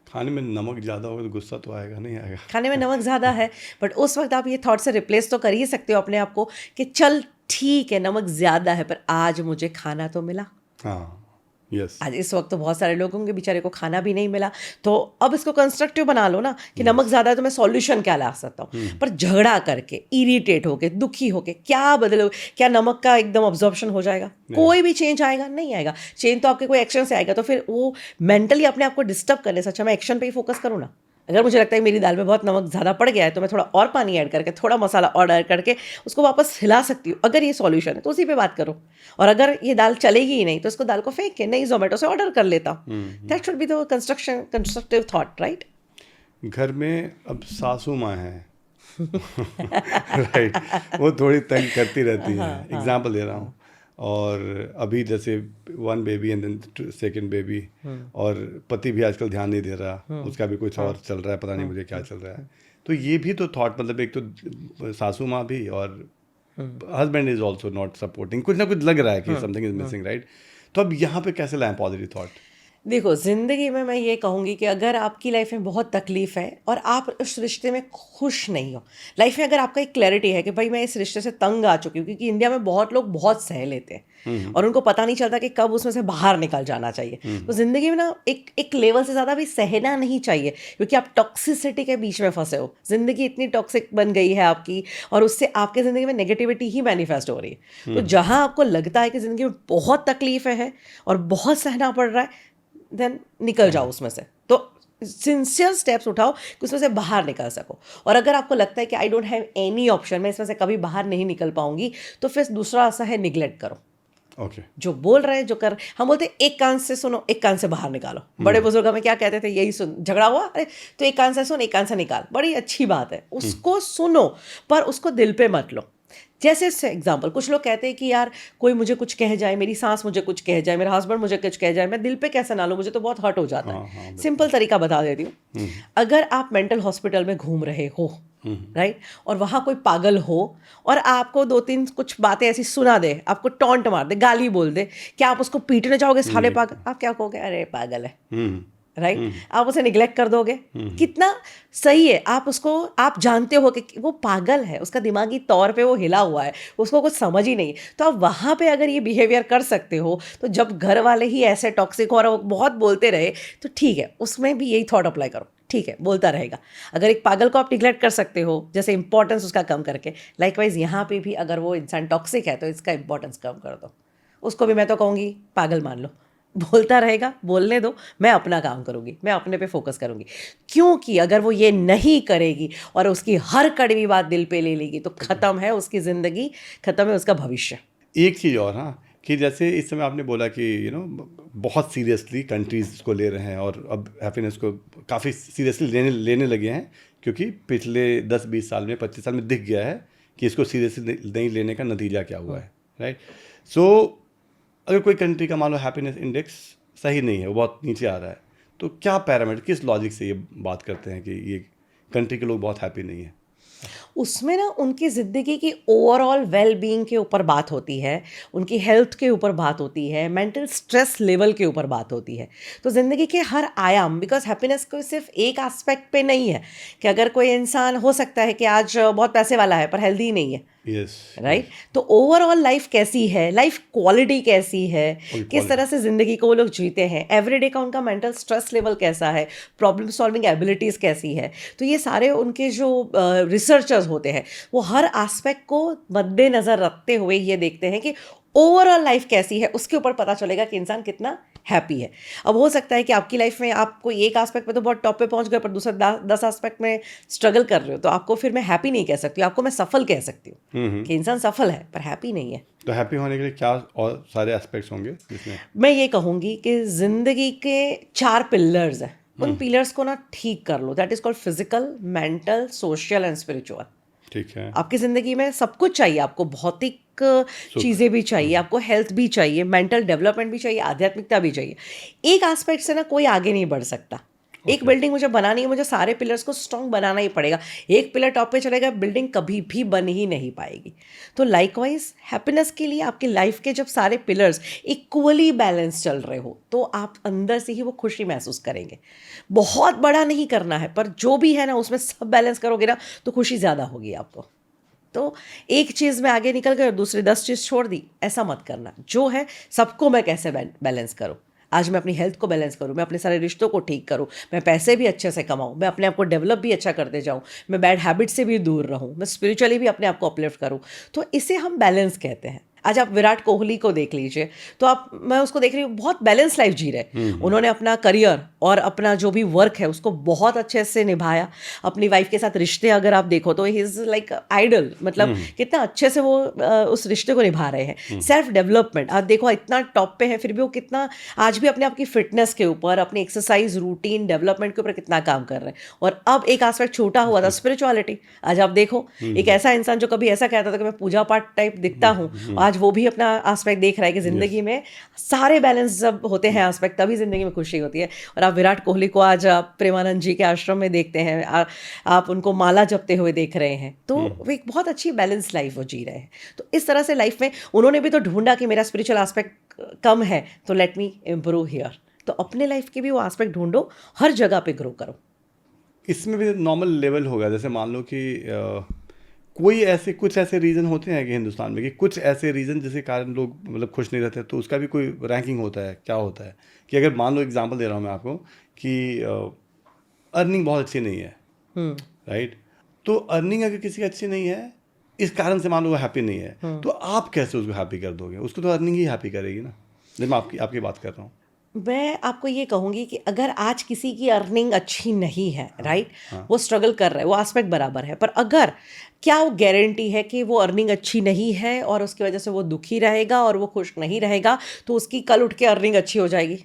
खाने में नमक ज़्यादा होगा तो गुस्सा तो आएगा नहीं आएगा। खाने में नमक ज़्यादा है, बट उस वक्त आप ये थॉट से रिप्लेस तो कर ही सकते हो अपने आप को कि चल ठीक है नमक ज़्यादा है, पर आज मुझे खाना तो मिला। हाँ, यस। आज इस वक्त तो बहुत सारे लोगों के बेचारे को खाना भी नहीं मिला, तो अब इसको कंस्ट्रक्टिव बना लो ना कि नमक ज़्यादा है तो मैं सॉल्यूशन क्या ला सकता हूँ। पर झगड़ा करके, इरिटेट होके, दुखी होके क्या बदलोगे? क्या नमक का एकदम ऑब्जॉर्प्शन हो जाएगा? कोई भी चेंज आएगा? नहीं आएगा। चेंज तो आपके कोई एक्शन से आएगा, तो फिर वो मेंटली अपने आप को डिस्टर्ब करने से अच्छा मैं एक्शन पे ही फोकस करूँ ना। अगर मुझे लगता है मेरी दाल में बहुत नमक ज़्यादा पड़ गया है, तो मैं थोड़ा और पानी ऐड करके, थोड़ा मसाला और ऐड करके उसको वापस हिला सकती हूँ। अगर ये सॉल्यूशन है तो उसी पे बात करो, और अगर ये दाल चलेगी ही नहीं तो इसको दाल को फेंक के नहीं जोमेटो से ऑर्डर कर लेता हूँ। That should be the constructive thought, right. घर में अब सासू माँ है राइट, वो थोड़ी तंग करती रहती हैं। एग्जाम्पल दे रहा हूँ, और अभी जैसे 1 baby and then 2nd baby, और पति भी आजकल ध्यान नहीं दे रहा, उसका भी कुछ और चल रहा है, पता नहीं मुझे क्या चल रहा है। तो ये भी तो थॉट, मतलब एक तो सासू माँ भी और husband is also not supporting, कुछ ना कुछ लग रहा है कि समथिंग इज मिसिंग, राइट। तो अब यहाँ पे कैसे लाएं पॉजिटिव थॉट? देखो, ज़िंदगी में मैं ये कहूँगी कि अगर आपकी लाइफ में बहुत तकलीफ़ है और आप उस रिश्ते में खुश नहीं हो, लाइफ में अगर आपका एक क्लैरिटी है कि भाई मैं इस रिश्ते से तंग आ चुकी हूँ, क्योंकि इंडिया में बहुत लोग बहुत सह लेते हैं और उनको पता नहीं चलता कि कब उसमें से बाहर निकल जाना चाहिए। तो ज़िंदगी में ना एक लेवल से ज़्यादा भी सहना नहीं चाहिए, क्योंकि आप टॉक्सिसिटी के बीच में फंसे हो। ज़िंदगी इतनी टॉक्सिक बन गई है आपकी, और उससे आपके ज़िंदगी में नेगेटिविटी ही मैनिफेस्ट हो रही है। तो जहाँ आपको लगता है कि ज़िंदगी में बहुत तकलीफ़ है और बहुत सहना पड़ रहा है, देन निकल जाओ उसमें से। तो सिंसियर स्टेप्स उठाओ कि उसमें से बाहर निकल सको। और अगर आपको लगता है कि I don't have any option, मैं इसमें से कभी बाहर नहीं निकल पाऊंगी, तो फिर दूसरा रास्ता है निगलेक्ट करो। ओके जो बोल रहे हैं, जो कर, हम बोलते हैं एक कान से सुनो, एक कान से बाहर निकालो। बड़े बुजुर्ग हमें क्या कहते थे, यही सुन, झगड़ा हुआ, अरे तो एक कान से सुन, एक कान से निकाल। बड़ी अच्छी बात है, उसको सुनो पर उसको दिल पे मत लो। जैसे एग्जाम्पल, कुछ लोग कहते हैं कि यार कोई मुझे कुछ कह जाए, मेरी सास मुझे कुछ कह जाए, मेरा हस्बैंड मुझे कुछ कह जाए, मैं दिल पे कैसे ना लूँ, मुझे तो बहुत हर्ट हो जाता है। सिंपल तरीका बता देती हूँ। अगर आप मेंटल हॉस्पिटल में घूम रहे हो, राइट, और वहाँ कोई पागल हो और आपको 2-3 कुछ बातें ऐसी सुना दे, आपको टॉन्ट मार दे, गाली बोल दे, क्या आप उसको पीटने जाओगे, साले पागल? आप क्या कहोगे? अरे पागल है, राइट? आप उसे निगलेक्ट कर दोगे। कितना सही है। आप उसको, आप जानते हो कि वो पागल है, उसका दिमागी तौर पे वो हिला हुआ है, उसको कुछ समझ ही नहीं। तो आप वहाँ पे अगर ये बिहेवियर कर सकते हो, तो जब घर वाले ही ऐसे टॉक्सिक हो और वो बहुत बोलते रहे, तो ठीक है, उसमें भी यही थॉट अप्लाई करो, ठीक है, बोलता रहेगा। अगर एक पागल को आप निगलेक्ट कर सकते हो, जैसे इंपॉर्टेंस उसका कम करके, लाइकवाइज यहाँ पे भी अगर वो इंसान टॉक्सिक है तो इसका इंपॉर्टेंस कम कर दो। उसको भी मैं तो कहूँगी पागल मान लो, बोलता रहेगा, बोलने दो, मैं अपना काम करूँगी, मैं अपने पे फोकस करूँगी। क्योंकि अगर वो ये नहीं करेगी और उसकी हर कड़वी बात दिल पे ले लेगी, तो ख़त्म है उसकी ज़िंदगी, ख़त्म है उसका भविष्य। एक चीज़ और, हाँ, कि जैसे इस समय आपने बोला कि बहुत सीरियसली कंट्रीज़ को ले रहे हैं और अब हैप्पीनेस को काफ़ी सीरियसली लेने लगे हैं, क्योंकि पिछले 10-20 साल में, 25 साल में दिख गया है कि इसको सीरियसली नहीं लेने का नतीजा क्या हुआ है, राइट? सो अगर कोई कंट्री का मान लो हैप्पीनेस इंडेक्स सही नहीं है, वो बहुत नीचे आ रहा है, तो क्या पैरामीटर, किस लॉजिक से ये बात करते हैं कि ये कंट्री के लोग बहुत हैप्पी नहीं है? उसमें ना उनकी ज़िंदगी की ओवरऑल वेल बीइंग के ऊपर बात होती है, उनकी हेल्थ के ऊपर बात होती है, मेंटल स्ट्रेस लेवल के ऊपर बात होती है। तो ज़िंदगी के हर आयाम, बिकॉज हैप्पीनेस को सिर्फ एक एस्पेक्ट पे नहीं है कि अगर कोई इंसान हो सकता है कि आज बहुत पैसे वाला है पर हेल्दी नहीं है, यस, राइट? तो ओवरऑल लाइफ कैसी है, लाइफ क्वालिटी कैसी है, किस तरह से ज़िंदगी को वो लोग जीते हैं, एवरीडे का उनका मेंटल स्ट्रेस लेवल कैसा है, प्रॉब्लम सॉल्विंग एबिलिटीज़ कैसी है, तो ये सारे उनके जो रिसर्चर्स होते हैं वो हर एस्पेक्ट को मद्देनज़र रखते हुए ये देखते हैं कि ओवरऑल लाइफ कैसी है, उसके ऊपर पता चलेगा कि इंसान कितना हैप्पी है। अब हो सकता है कि आपकी लाइफ में आप कोई एक एस्पेक्ट में तो बहुत टॉप पे पहुंच गए, पर दूसरा 10 एस्पेक्ट में स्ट्रगल कर रहे हो, तो आपको फिर मैं हैप्पी नहीं कह सकती, आपको मैं सफल कह सकती हूँ कि इंसान सफल है पर हैप्पी नहीं है। तो हैप्पी होने के लिए क्या और सारे एस्पेक्ट्स होंगे जिसमें? मैं ये कहूँगी कि ज़िंदगी के 4 पिलर्स हैं, उन पिलर्स को ना ठीक कर लो। That is called physical, mental, social and spiritual. ठीक है। आपकी ज़िंदगी में सब कुछ चाहिए, आपको भौतिक चीज़ें भी चाहिए, आपको हेल्थ भी चाहिए, मेंटल डेवलपमेंट भी चाहिए, आध्यात्मिकता भी चाहिए। एक एस्पेक्ट से ना कोई आगे नहीं बढ़ सकता। एक बिल्डिंग मुझे बनानी है, मुझे सारे पिलर्स को स्ट्रॉन्ग बनाना ही पड़ेगा। एक पिलर टॉप पे चलेगा, बिल्डिंग कभी भी बन ही नहीं पाएगी। तो लाइकवाइज हैप्पीनेस के लिए आपकी लाइफ के जब सारे पिलर्स इक्वली बैलेंस चल रहे हो, तो आप अंदर से ही वो खुशी महसूस करेंगे। बहुत बड़ा नहीं करना है, पर जो भी है ना उसमें सब बैलेंस करोगे ना, तो खुशी ज़्यादा होगी आपको। तो एक चीज़ में आगे निकल गए और दूसरी 10 चीज़ छोड़ दी, ऐसा मत करना। जो है सबको मैं कैसे बैलेंस करूँ, आज मैं अपनी हेल्थ को बैलेंस करूँ, मैं अपने सारे रिश्तों को ठीक करूँ, मैं पैसे भी अच्छे से कमाऊँ, मैं अपने आप को डेवलप भी अच्छा करते जाऊँ, मैं बैड हैबिट से भी दूर रहूँ, मैं स्पिरिचुअली भी अपने आप को अपलिफ्ट करूँ। तो इसे हम बैलेंस कहते हैं। आज आप विराट कोहली को देख लीजिए, तो मैं उसको देख रही हूँ, बहुत बैलेंस लाइफ जी रहे। उन्होंने अपना करियर और अपना जो भी वर्क है उसको बहुत अच्छे से निभाया। अपनी वाइफ के साथ रिश्ते अगर आप देखो तो ही इज़ लाइक आइडल, मतलब कितना अच्छे से वो उस रिश्ते को निभा रहे हैं। सेल्फ डेवलपमेंट आप देखो, इतना टॉप पे है, फिर भी वो कितना आज भी अपने आप की फिटनेस के ऊपर, अपनी एक्सरसाइज रूटीन डेवलपमेंट के ऊपर कितना काम कर रहे हैं। और अब एक एस्पेक्ट छूटा हुआ था, स्पिरिचुअलिटी। आज आप देखो, एक ऐसा इंसान जो कभी ऐसा कहता था कि मैं पूजा पाठ टाइप दिखता हूँ, आज वो भी अपना एस्पेक्ट देख रहा है कि जिंदगी में सारे बैलेंस जब होते हैं एस्पेक्ट, तभी जिंदगी में खुशी होती है। और आप विराट कोहली को आज आप प्रेमानंद जी के आश्रम में देखते हैं, आप उनको माला जपते हुए देख रहे हैं, तो वो एक बहुत अच्छी बैलेंस लाइफ वो जी रहे हैं। तो इस तरह से लाइफ में उन्होंने भी तो ढूंढा कि मेरा स्पिरिचुअल एस्पेक्ट कम है, तो लेट मी इम्प्रूव हियर। तो अपने लाइफ के भी वो एस्पेक्ट ढूंढो, हर जगह पे ग्रो करो। इसमें भी नॉर्मल लेवल होगा, जैसे मान लो कि कोई ऐसे कुछ ऐसे रीज़न होते हैं कि हिंदुस्तान में, कि कुछ ऐसे रीज़न जिसके कारण लोग मतलब खुश नहीं रहते, तो उसका भी कोई रैंकिंग होता है? क्या होता है कि अगर मान लो एग्जांपल दे रहा हूँ मैं आपको कि अर्निंग बहुत अच्छी नहीं है, राइट? तो अर्निंग अगर किसी की अच्छी नहीं है, इस कारण से मान लो वो हैप्पी नहीं है, तो आप कैसे उसको हैप्पी कर दोगे? उसको तो अर्निंग ही हैप्पी करेगी ना। जब मैं आपकी बात कर रहा हूँ, मैं आपको ये कहूँगी कि अगर आज किसी की अर्निंग अच्छी नहीं है, राइट, वो स्ट्रगल कर रहा है, वो आस्पेक्ट बराबर है, पर अगर क्या वो गारंटी है कि वो अर्निंग अच्छी नहीं है और उसकी वजह से वो दुखी रहेगा और वो खुश नहीं रहेगा तो उसकी कल उठ के अर्निंग अच्छी हो जाएगी?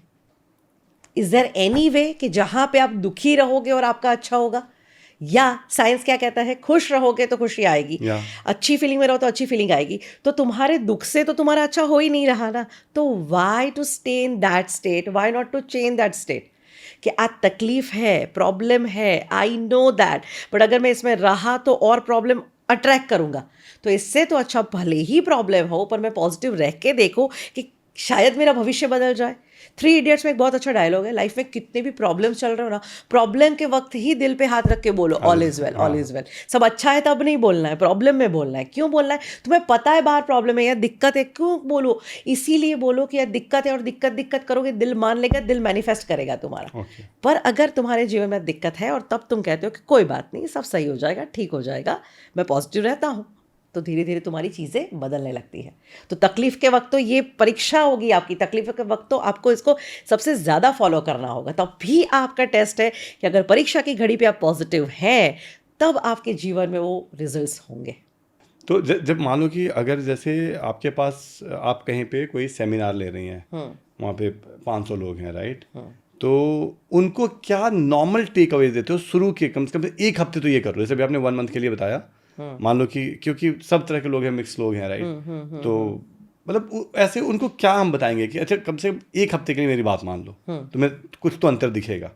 इज देयर एनी वे कि जहाँ पे आप दुखी रहोगे और आपका अच्छा होगा? या साइंस क्या कहता है, खुश रहोगे तो खुशी आएगी, अच्छी फीलिंग में रहो तो अच्छी फीलिंग आएगी। तो तुम्हारे दुख से तो तुम्हारा अच्छा हो ही नहीं रहा ना, तो why to stay in that state, why not to change that state? कि आज तकलीफ है, प्रॉब्लम है, आई नो दैट, बट अगर मैं इसमें रहा तो और प्रॉब्लम अट्रैक्ट करूंगा, तो इससे तो अच्छा भले ही प्रॉब्लम हो पर मैं पॉजिटिव रह के देखो कि शायद मेरा भविष्य बदल जाए। 3 इडियट्स में एक बहुत अच्छा डायलॉग है, लाइफ में कितने भी प्रॉब्लम्स चल रहे हो ना, प्रॉब्लम के वक्त ही दिल पे हाथ रख के बोलो all is well, all is well. सब अच्छा है तब नहीं बोलना है, प्रॉब्लम में बोलना है। क्यों बोलना है? तुम्हें पता है बाहर प्रॉब्लम है या दिक्कत है, क्यों बोलो? इसीलिए बोलो कि यार दिक्कत है, और दिक्कत दिक्कत करोगे दिल मान लेगा, दिल मैनिफेस्ट करेगा तुम्हारा। पर अगर तुम्हारे जीवन में दिक्कत है और तब तुम कहते हो कि कोई बात नहीं, सब सही हो जाएगा, ठीक हो जाएगा, मैं पॉजिटिव रहता हूँ, तो धीरे धीरे तुम्हारी चीज़ें बदलने लगती है। तो तकलीफ के वक्त तो ये परीक्षा होगी आपकी, तकलीफ के वक्त तो आपको इसको सबसे ज़्यादा फॉलो करना होगा, तब भी आपका टेस्ट है कि अगर परीक्षा की घड़ी पे आप पॉजिटिव हैं तब आपके जीवन में वो रिजल्ट्स होंगे। तो जब मान लो कि अगर जैसे आपके पास आप कहीं पे कोई सेमिनार ले रही हैं, वहाँ पे 500 लोग हैं, राइट, तो उनको क्या नॉर्मल टेक अवेज देते हो शुरू के? कम से कम 1 हफ्ते तो ये करो, जैसे भी आपने 1 मंथ के लिए बताया, मान लो कि क्योंकि सब तरह के लोग हैं, मिक्स लोग हैं, राइट, तो मतलब ऐसे उनको क्या हम बताएंगे कि अच्छा कम से कम 1 हफ्ते के लिए मेरी बात मान लो, तुम्हें कुछ तो अंतर दिखेगा।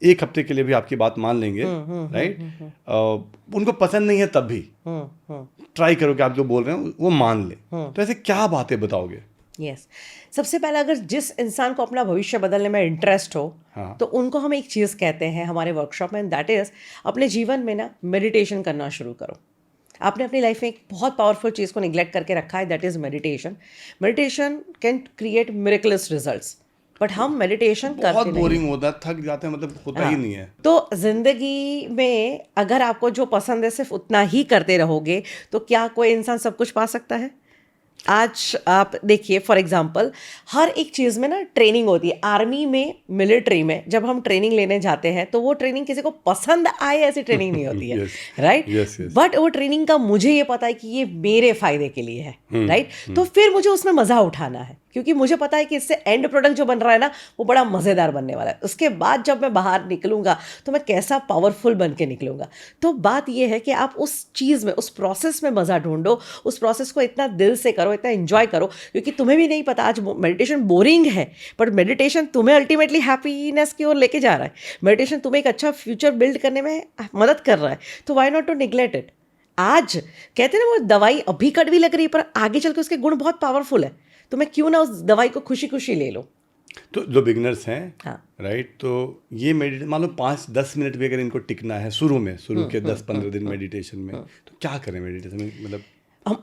1 हफ्ते के लिए भी आपकी बात मान लेंगे, राइट, उनको पसंद नहीं है तब भी ट्राई करो कि आप जो बोल रहे हैं वो मान ले, तो ऐसे क्या बातें बताओगे? यस, सबसे पहले अगर जिस इंसान को अपना भविष्य बदलने में इंटरेस्ट हो, तो उनको हम एक चीज़ कहते हैं हमारे वर्कशॉप में, दैट इज़ अपने जीवन में ना मेडिटेशन करना शुरू करो। आपने अपनी लाइफ में एक बहुत पावरफुल चीज़ को निगलेक्ट करके रखा है, that is meditation. Meditation can create miracles results, but हम मेडिटेशन करते बहुत नहीं। बोरिंग होता है, थक जाते हैं, मतलब होता ही नहीं है। तो जिंदगी में अगर आपको जो पसंद है सिर्फ उतना ही करते रहोगे तो क्या कोई इंसान सब कुछ पा सकता है? आज आप देखिए, फॉर एग्जांपल, हर एक चीज़ में ना ट्रेनिंग होती है। आर्मी में, मिलिट्री में जब हम ट्रेनिंग लेने जाते हैं तो वो ट्रेनिंग किसी को पसंद आए ऐसी ट्रेनिंग नहीं होती है, राइट? बट वो ट्रेनिंग का मुझे ये पता है कि ये मेरे फायदे के लिए है, राइट? तो फिर मुझे उसमें मज़ा उठाना है, क्योंकि मुझे पता है कि इससे एंड प्रोडक्ट जो बन रहा है ना वो बड़ा मज़ेदार बनने वाला है। उसके बाद जब मैं बाहर निकलूंगा तो मैं कैसा पावरफुल बन के निकलूंगा। तो बात यह है कि आप उस चीज़ में, उस प्रोसेस में मज़ा ढूंढो, उस प्रोसेस को इतना दिल से करो, इतना एंजॉय करो, क्योंकि तुम्हें भी नहीं पता आज मेडिटेशन बोरिंग है, बट मेडिटेशन तुम्हें अल्टीमेटली हैप्पीनेस की ओर लेके जा रहा है। मेडिटेशन तुम्हें एक अच्छा फ्यूचर बिल्ड करने में मदद कर रहा है, तो why not to neglect it. आज कहते हैं ना, वो दवाई अभी कड़वी लग रही है पर आगे चल के उसके गुण बहुत पावरफुल है, तो मैं क्यों ना उस दवाई को खुशी खुशी ले लो। तो जो बिगनर्स हैं, हाँ, राइट, तो ये मेडिटेशन मान लो 5-10 मिनट भी अगर इनको टिकना है शुरू के 10-15 दिन मेडिटेशन में, तो क्या करें मेडिटेशन में? मतलब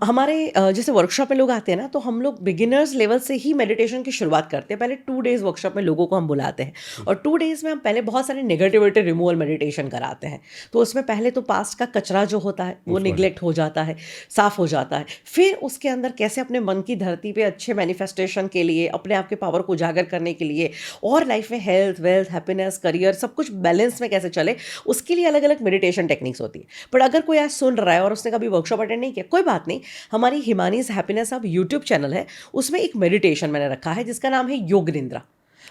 हमारे जैसे वर्कशॉप में लोग आते हैं ना, तो हम लोग बिगिनर्स लेवल से ही मेडिटेशन की शुरुआत करते हैं। पहले 2 डेज़ वर्कशॉप में लोगों को हम बुलाते हैं, और 2 डेज़ में हम पहले बहुत सारे नेगेटिविटी रिमूवल मेडिटेशन कराते हैं। तो उसमें पहले तो पास्ट का कचरा जो होता है वो निगलेक्ट हो जाता है, साफ़ हो जाता है। फिर उसके अंदर कैसे अपने मन की धरती पे अच्छे मैनिफेस्टेशन के लिए, अपने आप के पावर को उजागर करने के लिए, और लाइफ में हेल्थ, वेल्थ, हैप्पीनेस, करियर सब कुछ बैलेंस में कैसे चले, उसके लिए अलग अलग मेडिटेशन टेक्निक्स होती है। बट अगर कोई आज सुन रहा है और उसने कभी वर्कशॉप अटेंड नहीं किया, कोई बात नहीं, हमारी हिमानीज हैप्पीनेस अब यूट्यूब चैनल है, उसमें एक मेडिटेशन मैंने रखा है जिसका नाम है योग निद्रा।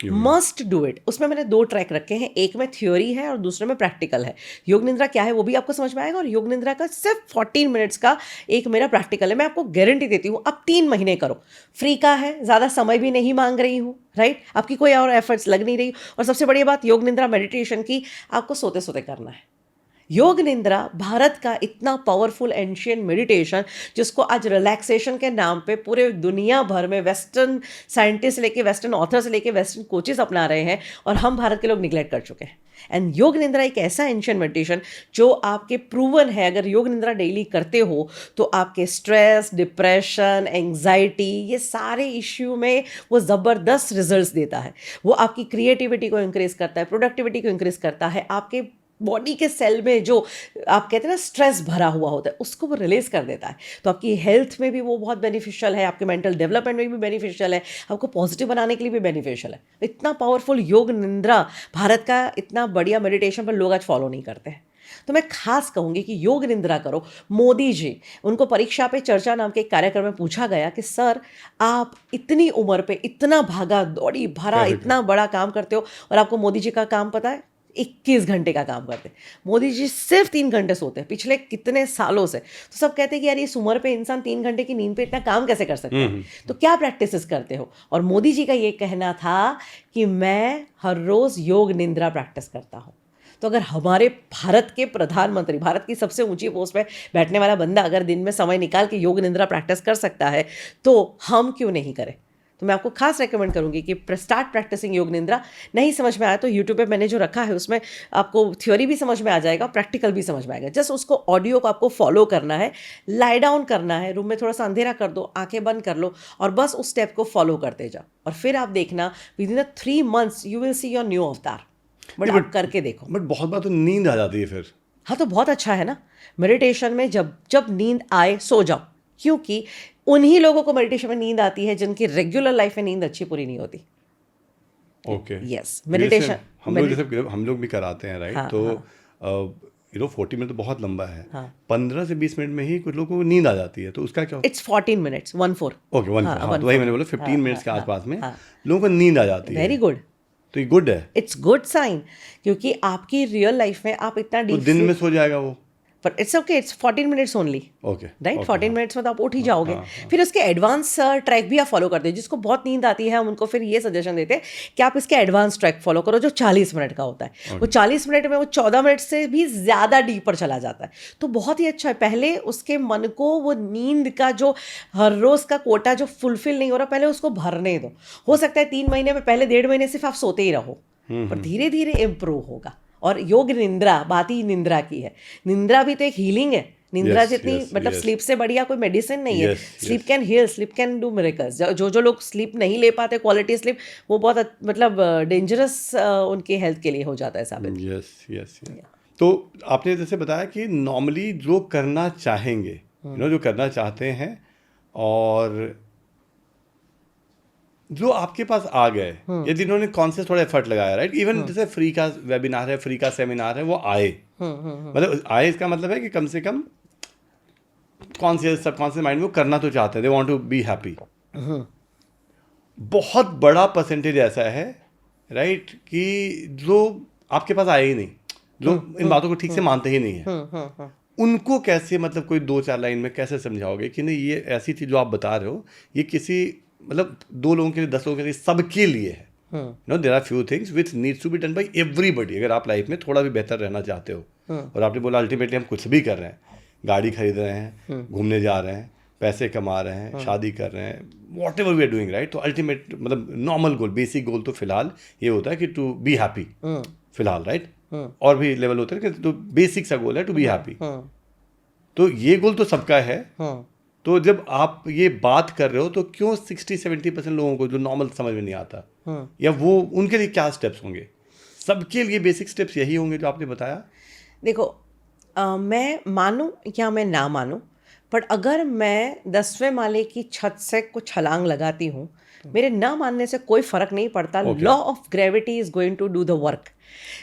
Must do it. उसमें मैंने 2 ट्रैक रखे हैं, एक में थ्योरी है और दूसरे में प्रैक्टिकल है। योग निद्रा क्या है वो भी आपको समझ में आएगा, और योग निद्रा का सिर्फ 14 मिनट्स का एक मेरा प्रैक्टिकल है। मैं आपको गारंटी देती हूँ, आप 3 महीने करो, फ्री का है, ज़्यादा समय भी नहीं मांग रही हूँ, राइट? आपकी कोई और एफर्ट्स लग नहीं रही, और सबसे बड़ी बात योग निद्रा मेडिटेशन की आपको सोते सोते करना है। योग निद्रा भारत का इतना पावरफुल एंशियंट मेडिटेशन, जिसको आज रिलैक्सेशन के नाम पे पूरे दुनिया भर में वेस्टर्न साइंटिस्ट लेके, वेस्टर्न ऑथर्स लेके, वेस्टर्न कोचेस अपना रहे हैं, और हम भारत के लोग निगलेक्ट कर चुके हैं। एंड योग निद्रा एक ऐसा एंशियंट मेडिटेशन जो आपके प्रूवन है, अगर योग निद्रा डेली करते हो तो आपके स्ट्रेस, डिप्रेशन, एंग्जाइटी, ये सारे इश्यू में वो ज़बरदस्त रिजल्ट्स देता है। वो आपकी क्रिएटिविटी को इंक्रीज करता है, प्रोडक्टिविटी को इंक्रीज करता है, आपके बॉडी के सेल में जो आप कहते हैं ना स्ट्रेस भरा हुआ होता है उसको वो रिलीज कर देता है। तो आपकी हेल्थ में भी वो बहुत बेनिफिशियल है, आपके मेंटल डेवलपमेंट में भी बेनिफिशियल है, आपको पॉजिटिव बनाने के लिए भी बेनिफिशियल है। इतना पावरफुल योग निंद्रा भारत का इतना बढ़िया मेडिटेशन पर लोग आज फॉलो नहीं करते हैं। तो मैं खास कहूंगी कि योग निंद्रा करो। मोदी जी, उनको परीक्षा पे चर्चा नाम के एक कार्यक्रम में पूछा गया कि सर आप इतनी उम्र पे इतना भागा दौड़ी भरा इतना बड़ा काम करते हो और आपको मोदी जी का काम पता है 21 घंटे का काम करते हैं। मोदी जी सिर्फ 3 घंटे सोते हैं पिछले कितने सालों से। तो सब कहते हैं कि यार इस उम्र पे इंसान 3 घंटे की नींद पे इतना काम कैसे कर सकता है, तो क्या प्रैक्टिसेस करते हो? और मोदी जी का ये कहना था कि मैं हर रोज योग निंद्रा प्रैक्टिस करता हूँ। तो अगर हमारे भारत के प्रधानमंत्री, भारत की सबसे ऊंची पोस्ट पे बैठने वाला बंदा अगर दिन में समय निकाल के योग निंद्रा प्रैक्टिस कर सकता है तो हम क्यों नहीं करें? तो मैं आपको खास रेकमेंड करूंगी कि स्टार्ट प्रैक्टिसिंग योग निंद्रा। नहीं समझ में आया तो यूट्यूब पे मैंने जो रखा है उसमें आपको थ्योरी भी समझ में आ जाएगा, प्रैक्टिकल भी समझ में आएगा। जस्ट उसको ऑडियो को आपको फॉलो करना है, लाई डाउन करना है, रूम में थोड़ा सा अंधेरा कर दो, आंखें बंद कर लो और बस उस स्टेप को फॉलो करते जाओ और फिर आप देखना with in 3 months you will see your new अवतार। बट आप करके देखो। बट बहुत बार तो नींद आ जाती है फिर। हाँ तो बहुत अच्छा है ना, मेडिटेशन में जब नींद आए सो जाओ, क्योंकि उन्हीं लोगों को मेडिटेशन में नींद आती है जिनकी रेगुलर लाइफ में नींद अच्छी पूरी नहीं होती। ओके, यस, मेडिटेशन हम लोग भी कराते हैं, राइट? तो 40 मिनट तो बहुत लंबा है। 15 से 20 मिनट में ही कुछ लोगों को नींद आ जाती है, तो उसका क्या? It's 14 minutes, 1-4। ओके, 1-4। तो वही मैंने बोला 15 मिनट्स के आसपास में लोगों को नींद आ जाती है। वेरी गुड, तो ये गुड है, इट्स गुड साइन, क्योंकि आपकी रियल लाइफ में आप इतना तो डीप दिन में सो जाएगा वो। पर it's okay, it's 14 minutes only, okay, right? 14 minutes में तो आप उठ ही जाओगे। फिर उसके एडवांस ट्रैक भी आप फॉलो करते हैं। जिसको बहुत नींद आती है हम उनको फिर ये सजेशन देते हैं कि आप इसके एडवांस ट्रैक फॉलो करो जो 40 मिनट का होता है। वो 40 मिनट में वो 14 मिनट से भी ज़्यादा डीपर चला जाता है, तो बहुत ही अच्छा है। पहले उसके मन को वो नींद का जो हर रोज़ का कोटा जो फुलफिल नहीं हो रहा, पहले उसको भरने दो। हो सकता है 3 महीने में, पहले 1.5 महीने सिर्फ आप सोते ही रहो, पर धीरे धीरे इम्प्रूव होगा। और योग निंद्रा, बात ही निंद्रा की है। निंद्रा भी तो एक हीलिंग है। निंद्रा जितनी मतलब स्लीप से बढ़िया कोई मेडिसिन नहीं है। Sleep can heal, sleep can do miracles. जो लोग स्लीप नहीं ले पाते, क्वालिटी स्लीप, वो बहुत मतलब डेंजरस उनके हेल्थ के लिए हो जाता है साबित। यस। तो आपने जैसे बताया कि नॉर्मली जो करना चाहेंगे, जो करना चाहते हैं और जो आपके पास आ गए, यदि इन्होंने कॉन्शियस थोड़ा एफर्ट लगाया, राइट? इवन जैसे फ्री का वेबिनार है, फ्री का सेमिनार है, वो आए, मतलब आए इसका मतलब है कि कम से कम कॉन्शियस सबकॉन्शियस माइंड में करना तो चाहते हैं, they want to be happy. बहुत बड़ा परसेंटेज ऐसा है, राइट, कि जो आपके पास आए ही नहीं, जो इन बातों को ठीक से मानते ही नहीं है। उनको कैसे, मतलब कोई 2-4 लाइन में कैसे समझाओगे कि नहीं ये ऐसी चीज जो आप बता रहे हो, ये किसी मतलब 2 लोगों के लिए, 10 लोगों के लिए, सबके लिए है। There are few things which needs to be done by everybody. अगर आप लाइफ में थोड़ा भी बेहतर रहना चाहते हो, और आपने बोला अल्टीमेटली हम कुछ भी कर रहे हैं, गाड़ी खरीद रहे हैं, घूमने जा रहे हैं, पैसे कमा रहे हैं, शादी कर रहे हैं, whatever we are doing, right? तो अल्टीमेट मतलब नॉर्मल गोल, बेसिक गोल तो फिलहाल ये होता है कि टू बी हैप्पी फिलहाल, राइट? और भी लेवल होते हैं कि तो बेसिक सा गोल है टू बी हैप्पी। तो ये गोल तो सबका है। तो जब आप ये बात कर रहे हो तो क्यों 60-70% लोगों को जो नॉर्मल समझ में नहीं आता, या वो उनके लिए क्या स्टेप्स होंगे? सबके लिए बेसिक स्टेप्स यही होंगे जो आपने बताया? देखो, मैं मानूं या मैं ना मानूं, पर अगर मैं 10वें माले की छत से कुछ छलांग लगाती हूँ, मेरे ना मानने से कोई फर्क नहीं पड़ता। Law of gravity is going to do the work.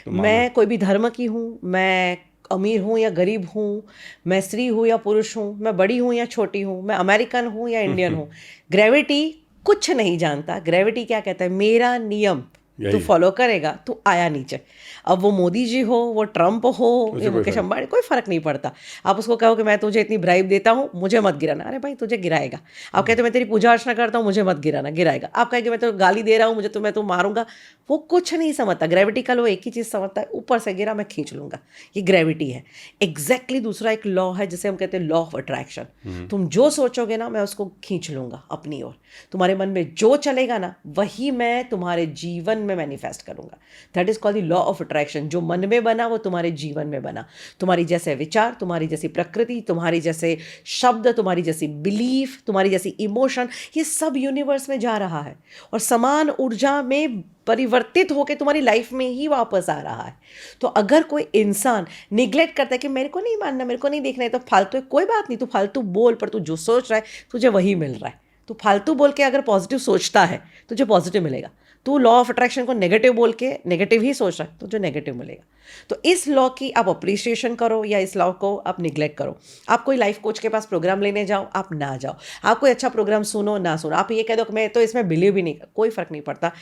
मैं कोई भी धर्म की हूँ, मैं अमीर हूँ या गरीब हूँ, मैं स्त्री हूँ या पुरुष हूँ, मैं बड़ी हूँ या छोटी हूँ, मैं अमेरिकन हूँ या इंडियन हूँ, ग्रेविटी कुछ नहीं जानता। ग्रेविटी क्या कहता है? मेरा नियम तू फॉलो करेगा, तू आया नीचे। अब वो मोदी जी हो, वो ट्रम्प हो, ये मुकेश अंबानी, कोई फर्क नहीं पड़ता। आप उसको कहो कि मैं तुझे इतनी ब्राइब देता हूँ, मुझे मत गिराना, अरे भाई तुझे गिराएगा। आप कहते हो मैं तेरी पूजा अर्चना करता हूँ, मुझे मत गिराना, गिराएगा। आप कहेंगे मैं तो गाली दे रहा हूँ, मुझे मैं तो मारूंगा, वो कुछ नहीं समझता। ग्रेविटी का लो एक ही चीज़ समझता है, ऊपर से गिरा मैं खींच लूंगा, ये ग्रेविटी है। एग्जैक्टली दूसरा एक लॉ है जिसे हम कहते हैं लॉ ऑफ अट्रैक्शन। तुम जो सोचोगे ना, मैं उसको खींच लूंगा अपनी ओर। तुम्हारे मन में जो चलेगा ना, वही मैं तुम्हारे जीवन में में मैनिफेस्ट करूंगा। That is called the law of attraction. जो मन में बना वो तुम्हारे जीवन में बना। तुम्हारी जैसे विचार, तुम्हारी जैसी प्रकृति, तुम्हारी जैसे शब्द, तुम्हारी जैसी बिलीफ, तुम्हारी जैसी इमोशन, ये सब यूनिवर्स में जा रहा है और समान ऊर्जा में परिवर्तित होकर तुम्हारी लाइफ में ही वापस आ रहा है। तो अगर कोई इंसान निग्लेक्ट करता है कि मेरे को नहीं मानना, मेरे को नहीं देखना है, तो फालतू है, कोई बात नहीं, तू फालतू बोल, पर तू जो सोच रहा है तुझे वही मिल रहा है। तू फालतू बोल के अगर पॉजिटिव सोचता है तुझे पॉजिटिव मिलेगा। तू लॉ ऑफ अट्रैक्शन को नेगेटिव बोल के नेगेटिव ही सोच रहा है तो जो नेगेटिव मिलेगा। तो इस लॉ की आप अप्रिसिएशन करो या इस लॉ को आप निग्लेक्ट करो। आप कोई लाइफ कोच के पास प्रोग्राम लेने जाओ, आप ना जाओ। आप कोई अच्छा प्रोग्राम सुनो ना सुनो, आप ये कह दो कि मैं तो इसमें बिलीव भी नहीं, कोई फर्क नहीं पड़ता।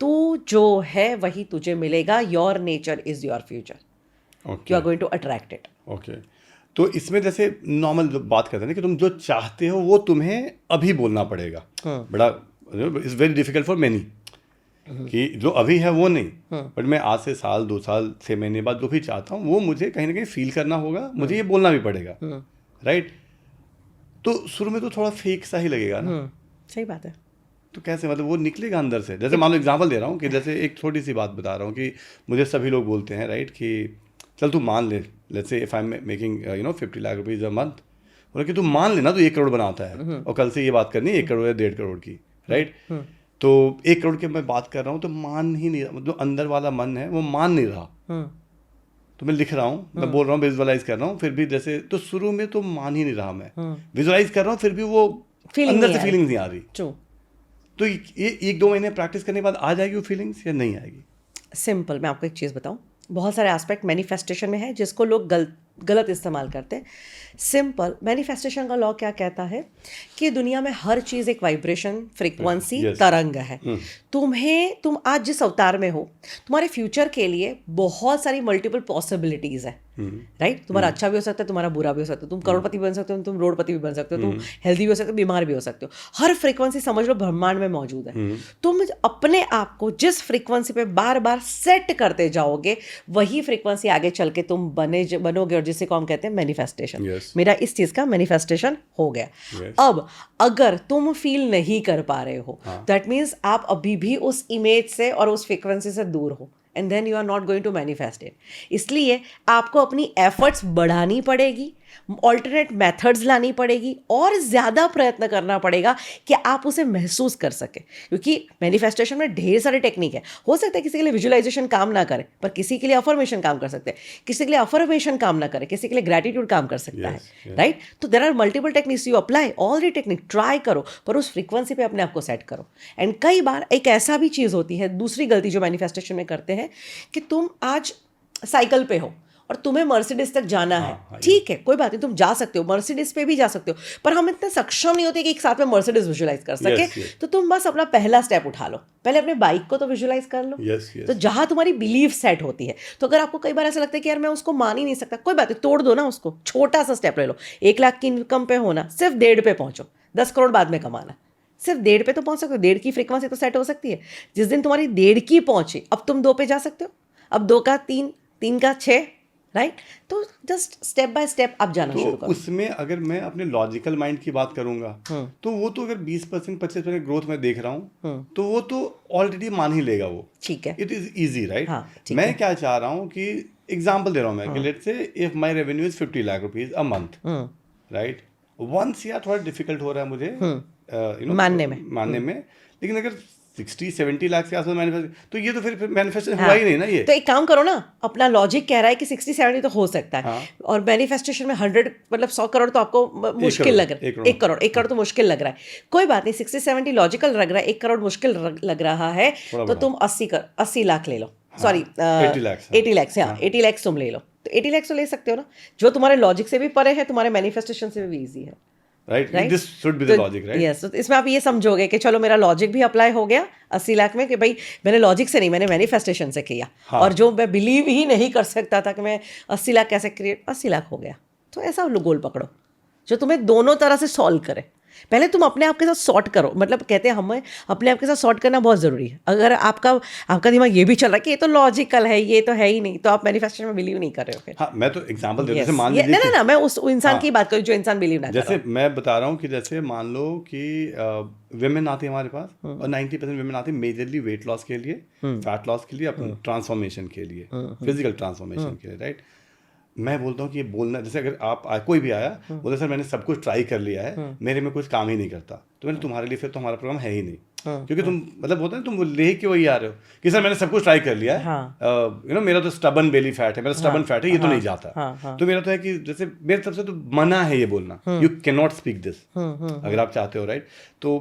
तू जो है वही तुझे मिलेगा। Your nature is your future, you are going to attract it. Okay, तो इसमें जैसे नॉर्मल बात करते हैं ना कि तुम जो चाहते हो वो तुम्हें अभी बोलना पड़ेगा। बड़ा it's very difficult for many कि जो अभी है वो नहीं, बट मैं आज से साल 2 साल 6 महीने बाद जो भी चाहता हूँ वो मुझे कहीं ना कहीं फील करना होगा, मुझे ये बोलना भी पड़ेगा, राइट? तो शुरू में तो थोड़ा फेक सा ही लगेगा ना। सही बात है। तो कैसे, मतलब वो निकलेगा अंदर से? जैसे मान लो एग्जांपल दे रहा हूँ कि जैसे एक छोटी सी बात बता रहा हूँ कि मुझे सभी लोग बोलते हैं, राइट, कि चल तू मान ले, let's say if I am making 50 lakh rupees a month, बोला कि तू मान लेना तो 1 करोड़ बनाता है और कल से ये बात करनी 1 करोड़ या 1.5 करोड़ की, राइट? तो 1 करोड़ की मैं बात कर रहा हूँ तो मान ही नहीं रहा, जो अंदर वाला मन है वो मान नहीं रहा। तो मैं लिख रहा हूँ, मैं बोल रहा हूँ, विजुअलाइज कर रहा हूँ, फिर भी जैसे तो शुरू में तो मान ही नहीं रहा, मैं विजुअलाइज कर रहा हूँ फिर भी वो अंदर से फीलिंग्स नहीं आ रही। तो ये 1-2 महीने प्रैक्टिस करने के बाद आ जाएगी वो फीलिंग्स या नहीं आएगी? सिंपल, मैं आपको एक चीज़ बताऊं, बहुत सारे एस्पेक्ट मैनिफेस्टेशन में है जिसको लोग गलत इस्तेमाल करते हैं। सिंपल, मैनिफेस्टेशन का लॉ क्या कहता है कि दुनिया में हर चीज़ एक वाइब्रेशन, फ्रीक्वेंसी, तरंग है। तुम आज जिस अवतार में हो, तुम्हारे फ्यूचर के लिए बहुत सारी मल्टीपल पॉसिबिलिटीज़ है, राइट? तुम्हारा अच्छा भी हो सकता है, तुम्हारा बुरा भी हो सकता है, तुम करोड़पति भी बन सकते हो, तुम रोडपति भी बन सकते हो, तुम हेल्दी भी हो सकते हो, बीमार भी हो सकते हो। हर फ्रीक्वेंसी समझ लो ब्रह्मांड में मौजूद है। तुम अपने आप को जिस फ्रीक्वेंसी पे बार बार सेट करते जाओगे वही फ्रीक्वेंसी आगे चल के तुम बनोगे, और जिसे को हम कहते हैं मैनिफेस्टेशन। मेरा इस चीज का मैनिफेस्टेशन हो गया। अब अगर तुम फील नहीं कर पा रहे हो, दैट मीन्स आप अभी भी उस इमेज से और उस फ्रीक्वेंसी से दूर हो, and then you are not going to manifest it. इसलिए आपको अपनी एफर्ट्स बढ़ानी पड़ेगी, ऑल्टरनेट मेथड्स लानी पड़ेगी और ज़्यादा प्रयत्न करना पड़ेगा कि आप उसे महसूस कर सकें। क्योंकि मैनिफेस्टेशन में ढेर सारे टेक्निक है। हो सकता है किसी के लिए विजुअलाइजेशन काम ना करे, पर किसी के लिए अफर्मेशन काम कर सकते हैं, किसी के लिए अफर्मेशन काम ना करे, किसी के लिए ग्रैटिट्यूड काम कर सकता है, राइट? तो there are multiple techniques, you apply all the technique, try करो, पर उस फ्रीक्वेंसी पे अपने आप को सेट करो। एंड कई बार एक ऐसा भी चीज़ होती है, दूसरी गलती जो मैनिफेस्टेशन में करते हैं, कि तुम आज साइकिल पे हो और तुम्हें मर्सिडीज तक जाना है, ठीक है, कोई बात नहीं, तुम जा सकते हो, मर्सिडीज पे भी जा सकते हो, पर हम इतने सक्षम नहीं होते कि एक साथ में मर्सिडीज विजुअलाइज कर सके। तो तुम बस अपना पहला स्टेप उठा लो, पहले अपने बाइक को तो विजुअलाइज कर लो। तो जहां तुम्हारी बिलीफ सेट होती है, तो अगर आपको कई बार ऐसा लगता है कि यार मैं उसको मान ही नहीं सकता, कोई बात नहीं, तोड़ दो ना उसको, छोटा सा स्टेप ले लो। 1 लाख की इनकम पे होना, सिर्फ 1.5 पे पहुंचो, 10 करोड़ बाद में कमाना, सिर्फ 1.5 पे तो पहुंच सकते हो। 1.5 की फ्रीक्वेंसी तो सेट हो सकती है। जिस दिन तुम्हारी 1.5 की पहुंची, अब तुम 2 पे जा सकते हो, अब 2 का 3, 3 का 6, राइट? तो जस्ट स्टेप बाय स्टेप आप जाना शुरू करो। उसमें अगर मैं अपने लॉजिकल माइंड की बात करूंगा, तो वो तो अगर 20% 25% ग्रोथ में देख रहा हूँ, तो वो तो ऑलरेडी मान ही लेगा वो, ठीक है, इट इज ईजी, राइट? मैं क्या चाह रहा हूँ कि एग्जाम्पल दे रहा हूँ मैं कि let's say if my revenue is 50 lakh rupees a month, right? Once या थोड़ा डिफिकल्ट हो रहा है मुझे मानने में, लेकिन अगर 60-70 लाख से आसपास मैनिफेस्ट, तो ये तो फिर मैनिफेस्टेशन हुआ ही नहीं ना। ये तो एक काम करो ना, अपना लॉजिक कह रहा है कि 60-70 तो हो सकता है, और मैनिफेस्टेशन में 100 मतलब 100 करोड़ तो आपको मुश्किल लग रहा है। 1 करोड़ तो मुश्किल लग रहा है, कोई बात नहीं, 60-70 लॉजिकल लग रहा है, 1 करोड़ मुश्किल लग रहा है, तो तुम 80 लाख ले लो, सॉरी 80 लाख, 80 लाख तुम ले लो, तो 80 लाख तो ले सकते हो ना, जो तुम्हारे लॉजिक से भी परे है, तुम्हारे मैनिफेस्टेशन से भी ईजी है, right? This should be the logic, right? Yes, तो इसमें आप ये समझोगे कि चलो मेरा लॉजिक भी अप्लाई हो गया 80 लाख में, कि भाई मैंने लॉजिक से नहीं, मैंने मैनिफेस्टेशन से किया। और जो मैं बिलीव ही नहीं कर सकता था कि मैं 80 लाख कैसे क्रिएट, 80 लाख हो गया। तो ऐसा गोल पकड़ो जो तुम्हें दोनों तरह से सॉल्व करे, पहले तुम अपने आप के साथ सॉर्ट करो, मतलब कहते हैं हमें अपने आप के साथ सॉर्ट करना बहुत ज़रूरी है। अगर आपका दिमाग ये भी चल रहा है कि ये तो लॉजिकल है, ये तो है ही नहीं, तो आप मैनिफेस्टेशन में बिलीव नहीं कर रहे हो फिर। हाँ, मैं तो एग्जांपल दे रहा हूँ, Yes. जैसे मान ये लीजिए ना कि मैं उस इंसान हाँ, की बात करूँ जो इंसान बिलीव ना कर रहा जैसे मैं बता रहा हूँ कि जैसे मान लो कि विमेन आती है हमारे पास और 90% विमेन आती है मेजरली वेट लॉस के लिए, फैट लॉस के लिए, अपने ट्रांसफॉर्मेशन के लिए, फिजिकल ट्रांसफॉर्मेशन के लिए, राइट। मैं बोलता हूँ कि ये बोलना, जैसे अगर कोई भी आया बोले सर मैंने सब कुछ ट्राई कर लिया है, मेरे में कुछ काम ही नहीं करता, तो मैंने तुम्हारे लिए फिर तो हमारा प्रोग्राम है ही नहीं, क्योंकि तुम मतलब होता है तुम ले के वही आ रहे हो कि सर मैंने सब कुछ ट्राई कर लिया है, यू नो मेरा तो स्टबन बेली फैट है, मेरा स्टबन फैट है, ये तो नहीं जाता। तो मेरा तो है कि जैसे मेरे तरफ से तो मना है ये बोलना, you can not speak this अगर आप चाहते हो, राइट। तो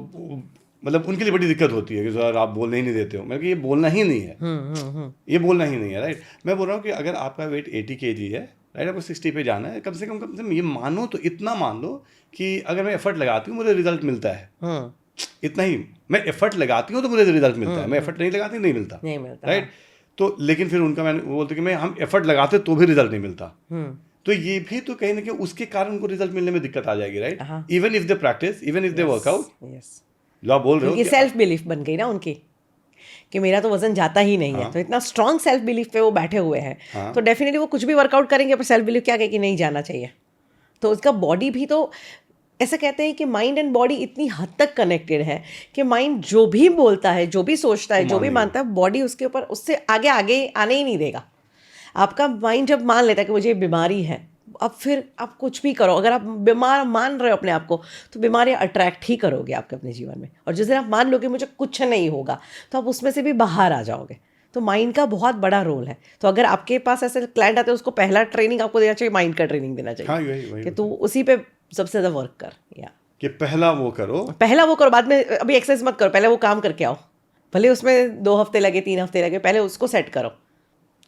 मतलब उनके लिए बड़ी दिक्कत होती है कि सर आप बोलने ही नहीं देते हो। मैं ये बोलना ही नहीं है, ये बोलना ही नहीं है, राइट। मैं बोल रहा हूँ कि अगर आपका वेट 80 kg है, राइट, आपको 60 पे जाना है, कम से कम ये मानो, तो इतना मान लो कि अगर मैं एफर्ट लगाती हूँ मुझे रिजल्ट मिलता है, इतना ही। मैं एफर्ट लगाती हूँ तो मुझे रिजल्ट मिलता है, मैं एफर्ट नहीं लगाती नहीं मिलता, राइट। तो लेकिन फिर उनका मैंने बोलते कि हम एफर्ट लगाते तो भी रिजल्ट नहीं मिलता, तो ये भी तो कहीं ना कहीं उसके कारण उनको रिजल्ट मिलने में दिक्कत आ जाएगी, right. Even if they practice, even if they workout, जो आप बोल रहे हो कि सेल्फ बिलीफ बन गई ना उनकी कि मेरा तो वजन जाता ही नहीं है, तो इतना स्ट्रॉन्ग सेल्फ बिलीफ पे वो बैठे हुए हैं, तो डेफिनेटली वो कुछ भी वर्कआउट करेंगे पर सेल्फ बिलीफ क्या कहे कि नहीं जाना चाहिए। तो उसका बॉडी भी तो ऐसा कहते हैं कि माइंड एंड बॉडी इतनी हद तक कनेक्टेड है कि माइंड जो भी बोलता है, जो भी सोचता है, जो भी मानता है, बॉडी उसके ऊपर उससे आगे आने ही नहीं देगा। आपका माइंड जब मान लेता है कि मुझे बीमारी है, अब फिर आप कुछ भी करो, अगर आप बीमार मान रहे हो अपने आप को, तो बीमारियां अट्रैक्ट ही करोगे आपके अपने जीवन में। और जिस दिन आप मान लोगे मुझे कुछ नहीं होगा, तो आप उसमें से भी बाहर आ जाओगे। तो माइंड का बहुत बड़ा रोल है। तो अगर आपके पास ऐसे क्लाइंट आते हैं, उसको पहला ट्रेनिंग आपको देना चाहिए, माइंड का ट्रेनिंग देना चाहिए। हाँ, वही कि तू उसी पे सबसे ज़्यादा वर्क कर, या कि पहला वो करो, बाद में अभी एक्सरसाइज मत करो, पहले वो काम करके आओ, भले उसमें 2 हफ्ते लगे, 3 हफ्ते लगे, पहले उसको सेट करो।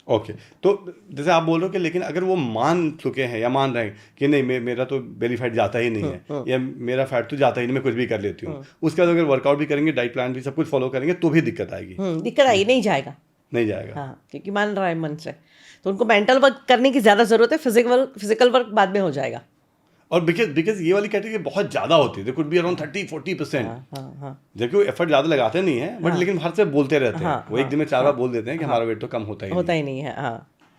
ओके। तो जैसे आप बोल रहे हो कि लेकिन अगर वो मान चुके हैं या मान रहे हैं कि नहीं मेरा तो बेली फैट जाता ही नहीं है, या मेरा फैट तो जाता ही नहीं, मैं कुछ भी कर लेती हूँ, उसके बाद अगर वर्कआउट भी करेंगे, डाइट प्लान भी सब कुछ फॉलो करेंगे, तो भी दिक्कत आएगी। दिक्कत आएगी, नहीं जाएगा। हाँ, क्योंकि मान रहा है मन से, तो उनको मेंटल वर्क करने की ज़्यादा ज़रूरत है, फिजिकल वर्क बाद में हो जाएगा। और बिकॉज ये वाली कैटेगरी बहुत ज़्यादा होती है, दे कुड बी अराउंड 30-40%, जबकि वो एफर्ट ज़्यादा लगाते नहीं है, बट लेकिन हर से बोलते रहते हैं, वो एक दिन में 4 बार बोल देते हैं कि हमारा वेट तो कम होता ही नहीं है।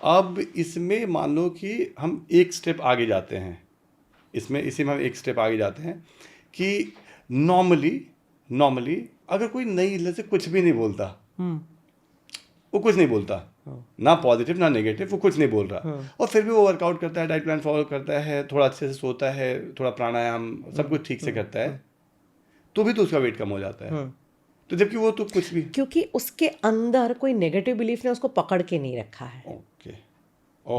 अब इसमें मान लो कि हम एक स्टेप आगे जाते हैं, इसी में हम एक स्टेप आगे जाते हैं कि नॉर्मली अगर कोई नई इलत से कुछ भी नहीं बोलता, वो कुछ नहीं बोलता, ना पॉजिटिव ना नेगेटिव, वो कुछ नहीं बोल रहा, और फिर भी वो वर्कआउट करता है, डाइट प्लान फॉलो करता है, थोड़ा अच्छे से सोता है, थोड़ा प्राणायाम सब कुछ ठीक से करता है, तो भी तो उसका वेट कम हो जाता है। तो जबकि वो तो कुछ भी, क्योंकि उसके अंदर कोई नेगेटिव बिलीफ ने उसको पकड़ के नहीं रखा है। Okay,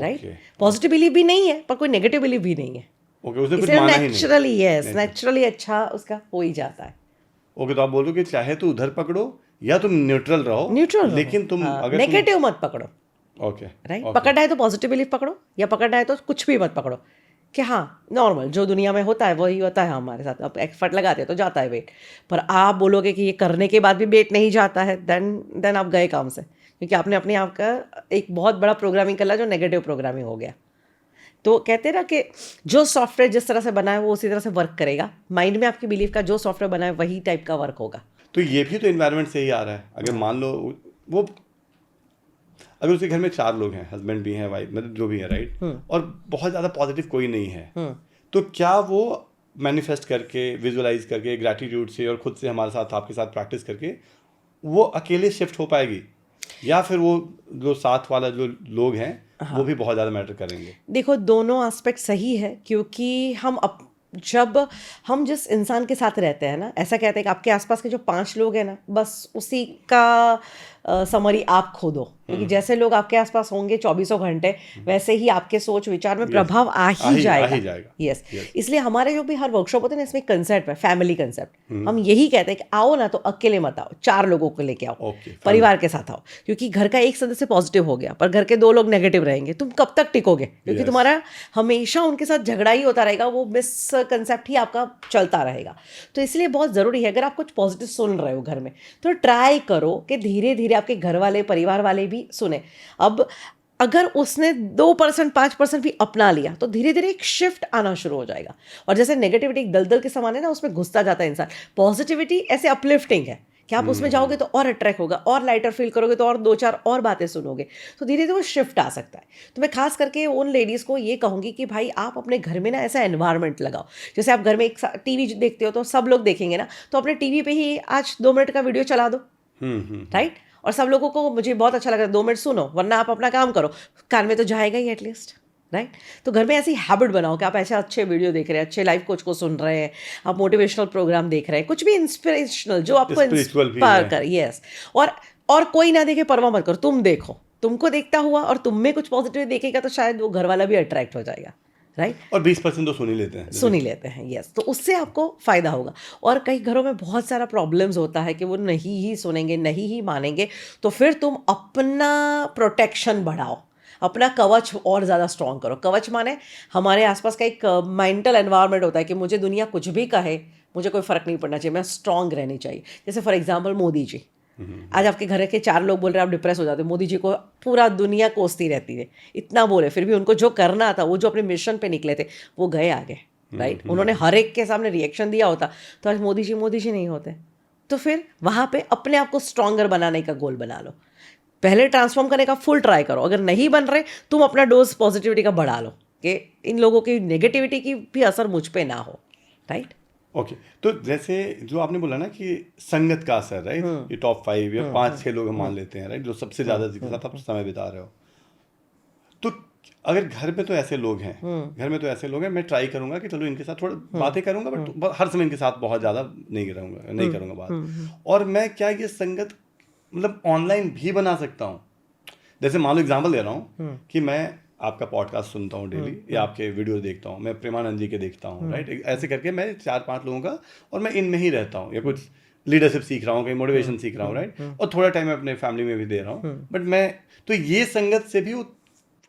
right. पॉजिटिव बिलीफ भी नहीं है पर कोई नेगेटिव बिलीफ भी नहीं है। ओके, उसने कुछ माना ही नहीं, नेचुरली अच्छा उसका हो ही जाता है। ओके, तो आप बोल रहे हो कि चाहे तो उधर पकड़ो या तुम न्यूट्रल रहो, लेकिन तुम अगर नेगेटिव मत पकड़ो। Okay, right. पकड़ना है तो पॉजिटिव बिलीफ पकड़ो, या पकड़ना है तो कुछ भी मत पकड़ो कि हाँ नॉर्मल जो दुनिया में होता है वही होता है हमारे साथ, अब एफर्ट लगाते हैं तो जाता है वेट। पर आप बोलोगे कि ये करने के बाद भी वेट नहीं जाता है, देन आप गए काम से, क्योंकि आपने अपने आप का एक बहुत बड़ा प्रोग्रामिंग कर लिया जो नेगेटिव प्रोग्रामिंग हो गया। तो कहते हैं ना कि जो सॉफ्टवेयर जिस तरह से बना है वो उसी तरह से वर्क करेगा। माइंड में आपकी बिलीफ का जो सॉफ्टवेयर बना है वही टाइप का वर्क होगा। तो ये भी तो इन्वायरमेंट से ही आ रहा है। अगर मान लो वो, अगर उसके घर में 4 लोग हैं, हस्बैंड भी हैं, वाइफ, मतलब जो भी है, राइट, और बहुत ज़्यादा पॉजिटिव कोई नहीं है, तो क्या वो मैनिफेस्ट करके, विजुअलाइज करके, ग्रैटिट्यूड से और खुद से हमारे साथ, आपके साथ प्रैक्टिस करके वो अकेले शिफ्ट हो पाएगी, या फिर वो जो साथ वाला जो लोग हैं वो भी बहुत ज़्यादा मैटर करेंगे? देखो, दोनों एस्पेक्ट सही है, क्योंकि जब हम जिस इंसान के साथ रहते हैं ना, ऐसा कहते हैं कि आपके आसपास के जो 5 लोग हैं ना, बस उसी का समरी आप खो दो, क्योंकि जैसे लोग आपके आसपास होंगे 24 घंटे, वैसे ही आपके सोच विचार में प्रभाव आ ही जाएगा। यस। इसलिए हमारे जो भी हर वर्कशॉप होते हैं ना, इसमें कंसेप्ट है, फैमिली कंसेप्ट। हम यही कहते हैं कि आओ ना तो अकेले मत आओ, 4 लोगों को लेके आओ, परिवार के साथ आओ, क्योंकि घर का एक सदस्य पॉजिटिव हो गया पर घर के 2 लोग नेगेटिव रहेंगे, तुम कब तक टिकोगे? क्योंकि तुम्हारा हमेशा उनके साथ झगड़ा ही होता रहेगा, वो मिसकंसेप्ट ही आपका चलता रहेगा। तो इसलिए बहुत ज़रूरी है, अगर आप कुछ पॉजिटिव सुन रहे हो घर में, तो ट्राई करो कि धीरे धीरे आपके घर वाले, परिवार वाले भी सुने। अब अगर उसने 2% 5% भी अपना लिया तो धीरे धीरे एक शिफ्ट आना शुरू हो जाएगा। और जैसे नेगेटिविटी एक दलदल के समान है ना, उसमें घुसता जाता है इंसान। पॉजिटिविटी ऐसे अपलिफ्टिंग है कि आप उसमें जाओगे तो और अट्रैक्ट होगा, और लाइटर फील करोगे तो और 2-4 और बातें सुनोगे, तो धीरे धीरे वो शिफ्ट आ सकता है। तो मैं खास करके उन लेडीज़ को ये कहूँगी कि भाई आप अपने घर में ना ऐसा एनवायरनमेंट लगाओ। जैसे आप घर में एक टीवी देखते हो तो सब लोग देखेंगे ना, तो अपने टीवी पे ही आज 2 मिनट का वीडियो चला दो, राइट? और सब लोगों को मुझे बहुत अच्छा लग रहा है 2 मिनट सुनो, वरना आप अपना काम करो, कान में तो जाएगा ही एटलीस्ट, राइट? तो घर में ऐसी हैबिट बनाओ कि आप ऐसे अच्छे वीडियो देख रहे हैं, अच्छे लाइफ कोच को सुन रहे हैं, आप मोटिवेशनल प्रोग्राम देख रहे हैं, कुछ भी इंस्पिरेशनल जो आपको Spiritual भी इंस्पायर है। कर, यस। और कोई ना देखे परवाह मत करो, तुम देखो, तुमको देखता हुआ और तुम में कुछ पॉजिटिव देखेगा तो शायद वो घर वाला भी अट्रैक्ट हो जाएगा, राइट? और 20% तो सुन ही लेते हैं। सुन ही लेते हैं, यस। तो उससे आपको फ़ायदा होगा। और कई घरों में बहुत सारा प्रॉब्लम्स होता है कि वो नहीं ही सुनेंगे, नहीं ही मानेंगे, तो फिर तुम अपना प्रोटेक्शन बढ़ाओ, अपना कवच और ज़्यादा स्ट्रॉन्ग करो। कवच माने हमारे आसपास का एक मेंटल एनवायरनमेंट होता है कि मुझे दुनिया कुछ भी कहे, मुझे कोई फ़र्क नहीं पड़ना चाहिए, मैं स्ट्रॉन्ग रहनी चाहिए। जैसे फॉर एग्जाम्पल मोदी जी, आज आपके घर के 4 लोग बोल रहे हैं आप डिप्रेस हो जाते हो, मोदी जी को पूरा दुनिया कोसती रहती है, इतना बोले, फिर भी उनको जो करना था, वो जो अपने मिशन पे निकले थे, वो गए आगे, राइट? उन्होंने हर एक के सामने रिएक्शन दिया होता तो आज मोदी जी नहीं होते। तो फिर वहाँ पे अपने आप को स्ट्रॉन्गर बनाने का गोल बना लो, पहले ट्रांसफॉर्म करने का फुल ट्राई करो। अगर नहीं बन रहे, तुम अपना डोज पॉजिटिविटी का बढ़ा लो कि इन लोगों की नेगेटिविटी की भी असर मुझ पे ना हो, राइट? ओके, तो जैसे जो आपने बोला ना कि संगत का असर, राइट? ये टॉप 5 या 5-6 लोग हम मान लेते हैं, राइट, जो सबसे ज्यादा जिनके साथ आप समय बिता रहे हो, तो अगर घर में तो ऐसे लोग हैं, घर में तो ऐसे लोग हैं, मैं ट्राई करूंगा कि चलो इनके साथ थोड़ा बातें करूंगा, बट हर समय इनके साथ बहुत ज्यादा नहीं करूंगा बात। और मैं क्या ये संगत मतलब ऑनलाइन भी बना सकता हूँ? जैसे मान लो एग्जाम्पल दे रहा हूँ कि मैं आपका पॉडकास्ट सुनता हूँ डेली, या आपके वीडियो देखता हूँ, मैं प्रेमानंद जी के देखता हूँ, राइट? ऐसे करके मैं 4-5 लोगों का, और मैं इनमें ही रहता हूँ, या कुछ लीडरशिप सीख रहा हूँ, कहीं मोटिवेशन सीख रहा हूँ, राइट? और थोड़ा टाइम मैं अपने फैमिली में भी दे रहा हूँ, बट मैं तो ये संगत से भी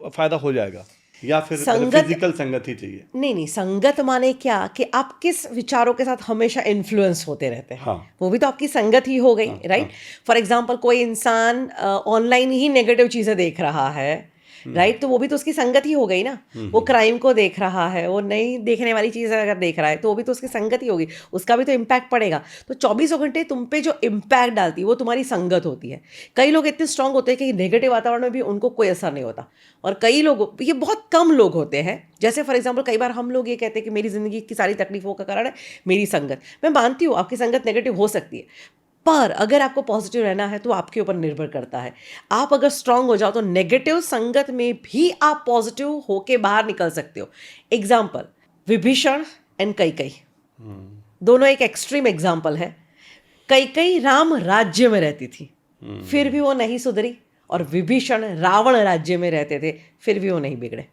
फायदा हो जाएगा, या फिर फिजिकल संगत ही चाहिए? नहीं, संगत माने क्या कि आप किस विचारों के साथ हमेशा इन्फ्लुएंस होते रहते हैं, हाँ। वो भी तो आपकी संगत ही हो गई, राइट? फॉर एग्जाम्पल कोई इंसान ऑनलाइन ही नेगेटिव चीज़ें देख रहा है, राइट? तो वो भी तो उसकी संगत ही हो गई ना। वो क्राइम को देख रहा है, वो नहीं देखने वाली चीज़ अगर देख रहा है तो वो भी तो उसकी संगत ही होगी, उसका भी तो इम्पैक्ट पड़ेगा। तो 24 घंटे तुम पे जो इम्पैक्ट डालती है वो तुम्हारी संगत होती है। कई लोग इतने स्ट्रांग होते हैं कि नेगेटिव वातावरण में भी उनको कोई असर नहीं होता, और कई लोग, ये बहुत कम लोग होते हैं। जैसे फॉर एग्जाम्पल कई बार हम लोग ये कहते हैं कि मेरी ज़िंदगी की सारी तकलीफों का कारण है मेरी संगत। मैं मानती हूँ आपकी संगत नेगेटिव हो सकती है, पर अगर आपको पॉजिटिव रहना है तो आपके ऊपर निर्भर करता है। आप अगर स्ट्रांग हो जाओ तो नेगेटिव संगत में भी आप पॉजिटिव होके बाहर निकल सकते हो। एग्जाम्पल, विभीषण एंड कैकेयी, दोनों एक एक्सट्रीम एग्जाम्पल है। कैकेयी राम राज्य में रहती थी, फिर भी वो नहीं सुधरी, और विभीषण रावण राज्य में रहते थे, फिर भी वो नहीं बिगड़े।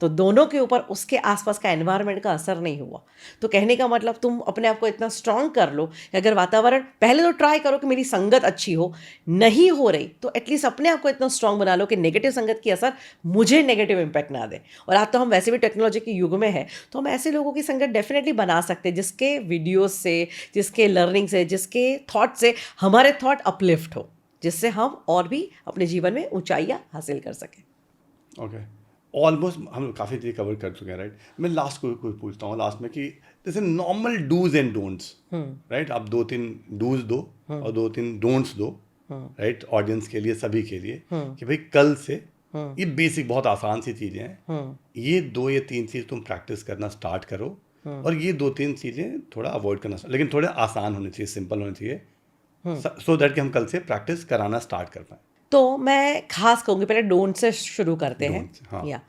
तो दोनों के ऊपर उसके आसपास का एनवायरनमेंट का असर नहीं हुआ। तो कहने का मतलब तुम अपने आप को इतना स्ट्रांग कर लो कि अगर वातावरण, पहले तो ट्राई करो कि मेरी संगत अच्छी हो, नहीं हो रही तो एटलीस्ट अपने आप को इतना स्ट्रांग बना लो कि नेगेटिव संगत की असर मुझे नेगेटिव इम्पैक्ट ना दे। और आज तो हम वैसे भी टेक्नोलॉजी के युग में है, तो हम ऐसे लोगों की संगत डेफिनेटली बना सकते हैं जिसके वीडियोज से, जिसके लर्निंग से, जिसके थॉट से हमारे थॉट अपलिफ्ट हो, जिससे हम और भी अपने जीवन में ऊंचाइयां हासिल कर सकें। ओके, ऑलमोस्ट हम काफ़ी चीज़ कवर कर चुके हैं, राइट? मैं लास्ट को पूछता हूँ लास्ट में कि जैसे normal do's and don'ts, right? आप 2-3 डूज दो और 2-3 डोंट्स दो, राइट? ऑडियंस के लिए, सभी के लिए, कि भाई कल से ये बेसिक बहुत आसान सी चीज़ें हैं, ये 2 या 3 चीज़ तुम प्रैक्टिस करना स्टार्ट करो, और ये 2-3 चीज़ें थोड़ा अवॉइड करना, लेकिन थोड़े आसान होने चाहिए, सिंपल होने चाहिए, सो दैट कि हम कल से प्रैक्टिस कराना स्टार्ट कर पाएँ। तो मैं खास कहूँगी पहले डोंट से शुरू करते हैं। हाँ। या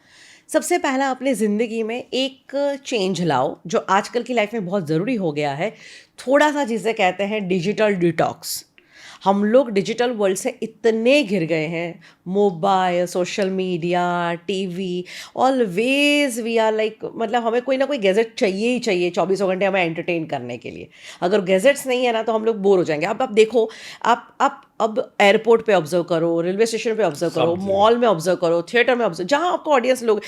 सबसे पहला, अपनी ज़िंदगी में एक चेंज लाओ जो आजकल की लाइफ में बहुत ज़रूरी हो गया है, थोड़ा सा, जिसे कहते हैं डिजिटल डिटॉक्स। हम लोग डिजिटल वर्ल्ड से इतने घिर गए हैं, mobile, social media, TV, always we are like, मतलब हमें कोई ना कोई गैजेट चाहिए ही चाहिए 24 घंटे हमें एंटरटेन करने के लिए। अगर गैजेट्स नहीं है ना तो हम लोग बोर हो जाएंगे। अब आप देखो, आप अब एयरपोर्ट पे ऑब्जर्व करो, रेलवे स्टेशन पे ऑब्जर्व करो, मॉल में ऑब्जर्व करो, थिएटर में ऑब्जर्व, जहाँ आपको ऑडियंस लोग,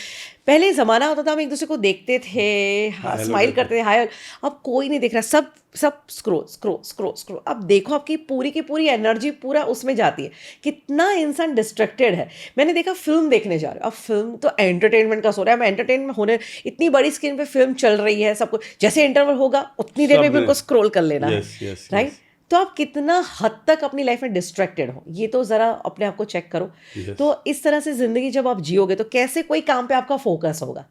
पहले ज़माना होता था हम एक दूसरे को देखते थे, स्माइल करते थे, हाय, अब कोई नहीं देख रहा, सब सब स्क्रोल स्क्रोल स्क्रोल स्क्रोल। अब देखो आपकी पूरी की पूरी एनर्जी पूरा उसमें जाती है, कितना इंसान डिस्ट्रैक्टेड है। मैंने देखा फिल्म देखने जा रहे हो, अब फिल्म तो एंटरटेनमेंट का सो रहा है, एंटरटेनमेंट होने, इतनी बड़ी स्क्रीन पे फिल्म चल रही है, सब कुछ जैसे इंटरवल होगा उतनी देर में भी उनको स्क्रोल कर लेना है, राइट? तो आप कितना हद तक अपनी लाइफ में डिस्ट्रैक्टेड हो, ये तो ज़रा अपने आप को चेक करो। तो इस तरह से ज़िंदगी जब आप जियोगे तो कैसे कोई काम पे आपका फोकस होगा।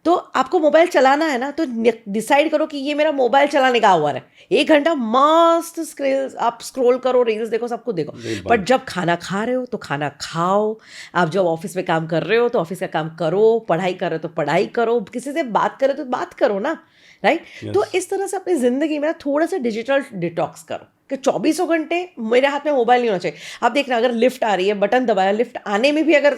तो आपको मोबाइल चलाना है ना, तो डिसाइड करो कि ये मेरा मोबाइल चलाने का आवर है, 1 घंटा मस्त स्क्रील्स आप स्क्रॉल करो, रील्स देखो, सब कुछ देखो। बट जब खाना खा रहे हो तो खाना खाओ, आप जब ऑफिस में काम कर रहे हो तो ऑफिस का काम करो, पढ़ाई कर रहे हो तो पढ़ाई करो, किसी से बात कर रहे हो तो बात करो ना, राइट? तो इस तरह से अपनी ज़िंदगी में थोड़ा सा डिजिटल डिटॉक्स करो कि 24 घंटे मेरे हाथ में मोबाइल नहीं होना चाहिए। आप देखना, अगर लिफ्ट आ रही है, बटन दबाया, लिफ्ट आने में भी अगर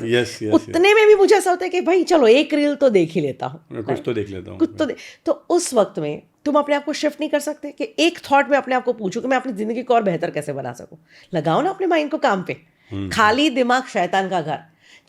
उतने में भी मुझे ऐसा होता है कि भाई चलो एक रील तो देख ही लेता हूँ, कुछ तो देख लेता हूँ, कुछ तो उस वक्त में तुम अपने आप को शिफ्ट नहीं कर सकते कि एक थॉट में अपने आप को पूछो कि मैं अपनी ज़िंदगी को और बेहतर कैसे बना सकूँ। लगाओ ना अपने माइंड को काम पे। खाली दिमाग शैतान का घर।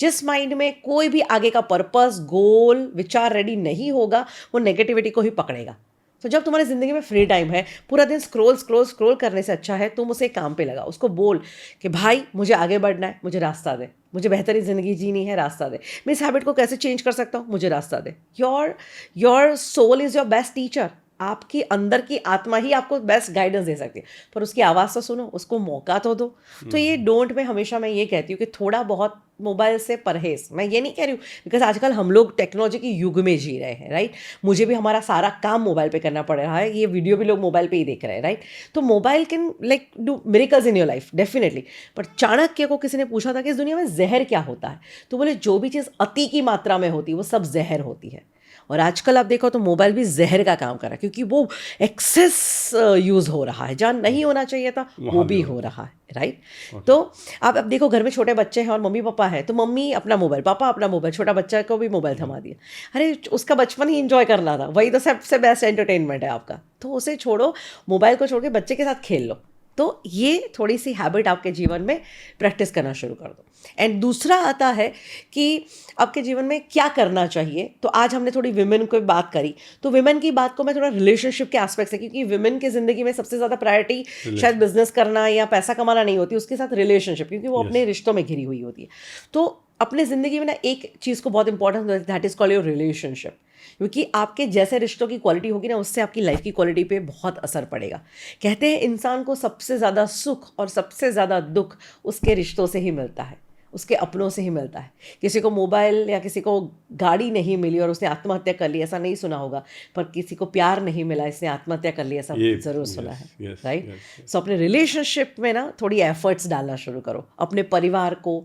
जिस माइंड में कोई भी आगे का पर्पस, गोल, विचार रेडी नहीं होगा, वो नेगेटिविटी को ही पकड़ेगा। तो जब तुम्हारी ज़िंदगी में फ्री टाइम है, पूरा दिन स्क्रॉल स्क्रॉल स्क्रॉल करने से अच्छा है तुम उसे काम पे लगाओ। उसको बोल कि भाई मुझे आगे बढ़ना है, मुझे रास्ता दे, मुझे बेहतरीन ज़िंदगी जीनी है, रास्ता दे। मैं इस हैबिट को कैसे चेंज कर सकता हूँ, मुझे रास्ता दे। Your soul is your best teacher. आपकी अंदर की आत्मा ही आपको बेस्ट गाइडेंस दे सकती है, पर उसकी आवाज़ तो सुनो, उसको मौका तो दो। तो ये डोंट में हमेशा मैं ये कहती हूँ कि थोड़ा बहुत मोबाइल से परहेज। मैं ये नहीं कह रही हूँ, बिकॉज आजकल हम लोग टेक्नोलॉजी की युग में जी रहे हैं, राइट? मुझे भी हमारा सारा काम मोबाइल पे करना पड़ रहा है, ये वीडियो भी लोग मोबाइल पे ही देख रहे हैं, राइट? तो mobile can like do miracles in your life definitely. पर चाणक्य को किसी ने पूछा था कि इस दुनिया में जहर क्या होता है, तो बोले जो भी चीज़ अति की मात्रा में होती है वो सब जहर होती है। और आजकल आप देखो तो मोबाइल भी जहर का काम कर रहा है, क्योंकि वो एक्सेस यूज़ हो रहा है, जहाँ नहीं होना चाहिए था वो भी हो रहा है, राइट? तो आप अब देखो, घर में छोटे बच्चे हैं और मम्मी पापा है, तो मम्मी अपना मोबाइल, पापा अपना मोबाइल, छोटा बच्चा को भी मोबाइल थमा दिया। अरे उसका बचपन ही इंजॉय करना था, वही तो सबसे बेस्ट एंटरटेनमेंट है आपका। तो उसे छोड़ो, मोबाइल को छोड़ के बच्चे के साथ खेल लो। तो ये थोड़ी सी हैबिट आपके जीवन में प्रैक्टिस करना शुरू कर दो। एंड दूसरा आता है कि आपके जीवन में क्या करना चाहिए। तो आज हमने थोड़ी विमेन को बात करी, तो विमेन की बात को मैं थोड़ा रिलेशनशिप के एस्पेक्ट से, क्योंकि विमेन की ज़िंदगी में सबसे ज़्यादा प्रायोरिटी शायद बिजनेस करना या पैसा कमाना नहीं होती, उसके साथ रिलेशनशिप, क्योंकि वो अपने रिश्तों में घिरी हुई होती है। तो अपने ज़िंदगी में ना एक चीज़ को बहुत इंपॉर्टेंट है, that is called your relationship. क्योंकि आपके जैसे रिश्तों की क्वालिटी होगी ना, उससे आपकी लाइफ की क्वालिटी पे बहुत असर पड़ेगा। कहते हैं इंसान को सबसे ज़्यादा सुख और सबसे ज़्यादा दुख उसके रिश्तों से ही मिलता है, उसके अपनों से ही मिलता है। किसी को मोबाइल या किसी को गाड़ी नहीं मिली और उसने आत्महत्या कर ली, ऐसा नहीं सुना होगा, पर किसी को प्यार नहीं मिला इसने आत्महत्या कर ली, ऐसा ज़रूर सुना है, राइट? सो अपने रिलेशनशिप में ना थोड़ी एफर्ट्स डालना शुरू करो, अपने परिवार को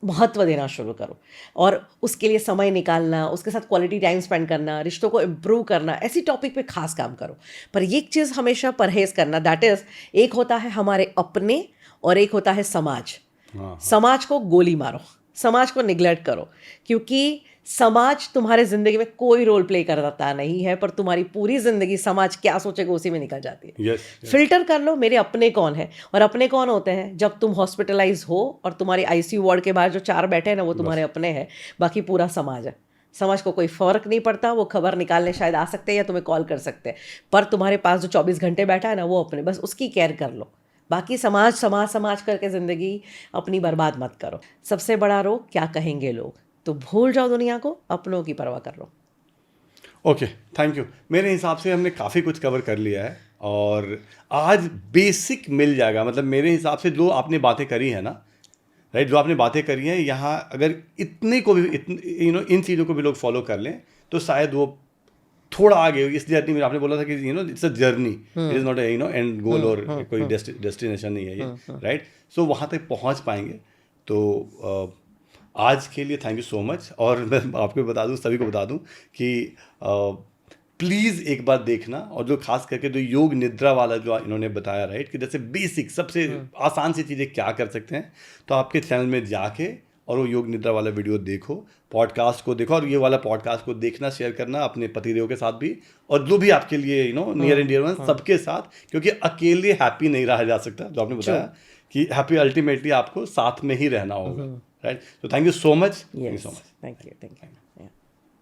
महत्व देना शुरू करो और उसके लिए समय निकालना, उसके साथ क्वालिटी टाइम स्पेंड करना, रिश्तों को इम्प्रूव करना, ऐसी टॉपिक पे खास काम करो। पर एक चीज़ हमेशा परहेज करना, दैट इज़, एक होता है हमारे अपने और एक होता है समाज। समाज को गोली मारो, समाज को निग्लेक्ट करो, क्योंकि समाज तुम्हारे ज़िंदगी में कोई रोल प्ले करता नहीं है, पर तुम्हारी पूरी ज़िंदगी समाज क्या सोचेगा उसी में निकल जाती है। फिल्टर कर लो मेरे अपने कौन है, और अपने कौन होते हैं जब तुम हॉस्पिटलाइज हो और तुम्हारी आईसीयू वार्ड के बाहर जो 4 बैठे हैं ना, वो तुम्हारे अपने हैं, बाकी पूरा समाज है। समाज को कोई फ़र्क नहीं पड़ता, वो खबर निकालने शायद आ सकते हैं या तुम्हें कॉल कर सकते हैं, पर तुम्हारे पास जो 24 घंटे बैठा है ना, वो अपने, बस उसकी केयर कर लो। बाकी समाज समाज समाज करके ज़िंदगी अपनी बर्बाद मत करो। सबसे बड़ा रोग क्या कहेंगे लोग, तो भूल जाओ दुनिया को, अपनों की परवाह कर लो। Okay, thank you. मेरे हिसाब से हमने काफ़ी कुछ कवर कर लिया है और आज बेसिक मिल जाएगा। मतलब मेरे हिसाब से जो आपने बातें करी है ना, राइट, जो आपने बातें करी हैं यहाँ, अगर इतने को भी इन चीज़ों को भी लोग फॉलो कर लें तो शायद वो थोड़ा आगे होगी इस जर्नी में। आपने बोला था कि it's a journey, it is not end goal और कोई डेस्टिनेशन नहीं है ये, राइट? सो वहाँ तक पहुँच पाएंगे। तो आज के लिए थैंक यू सो मच। और मैं आपको बता दूं, सभी को बता दूं कि प्लीज़ एक बार देखना, और जो खास करके जो योग निद्रा वाला जो इन्होंने बताया, राइट, कि जैसे बेसिक सबसे आसान सी चीज़ें क्या कर सकते हैं, तो आपके चैनल में जाके और वो योग निद्रा वाला वीडियो देखो, पॉडकास्ट को देखो, और ये वाला पॉडकास्ट को देखना, शेयर करना अपने पतिदेव के साथ भी, और जो भी आपके लिए नियर एंड डियर वन सबके साथ, क्योंकि अकेले हैप्पी नहीं रहा जा सकता, जो आपने बताया कि हैप्पी अल्टीमेटली आपको साथ में ही रहना होगा, राइट? तो thank you so much, thank you yes, so much. Thank you.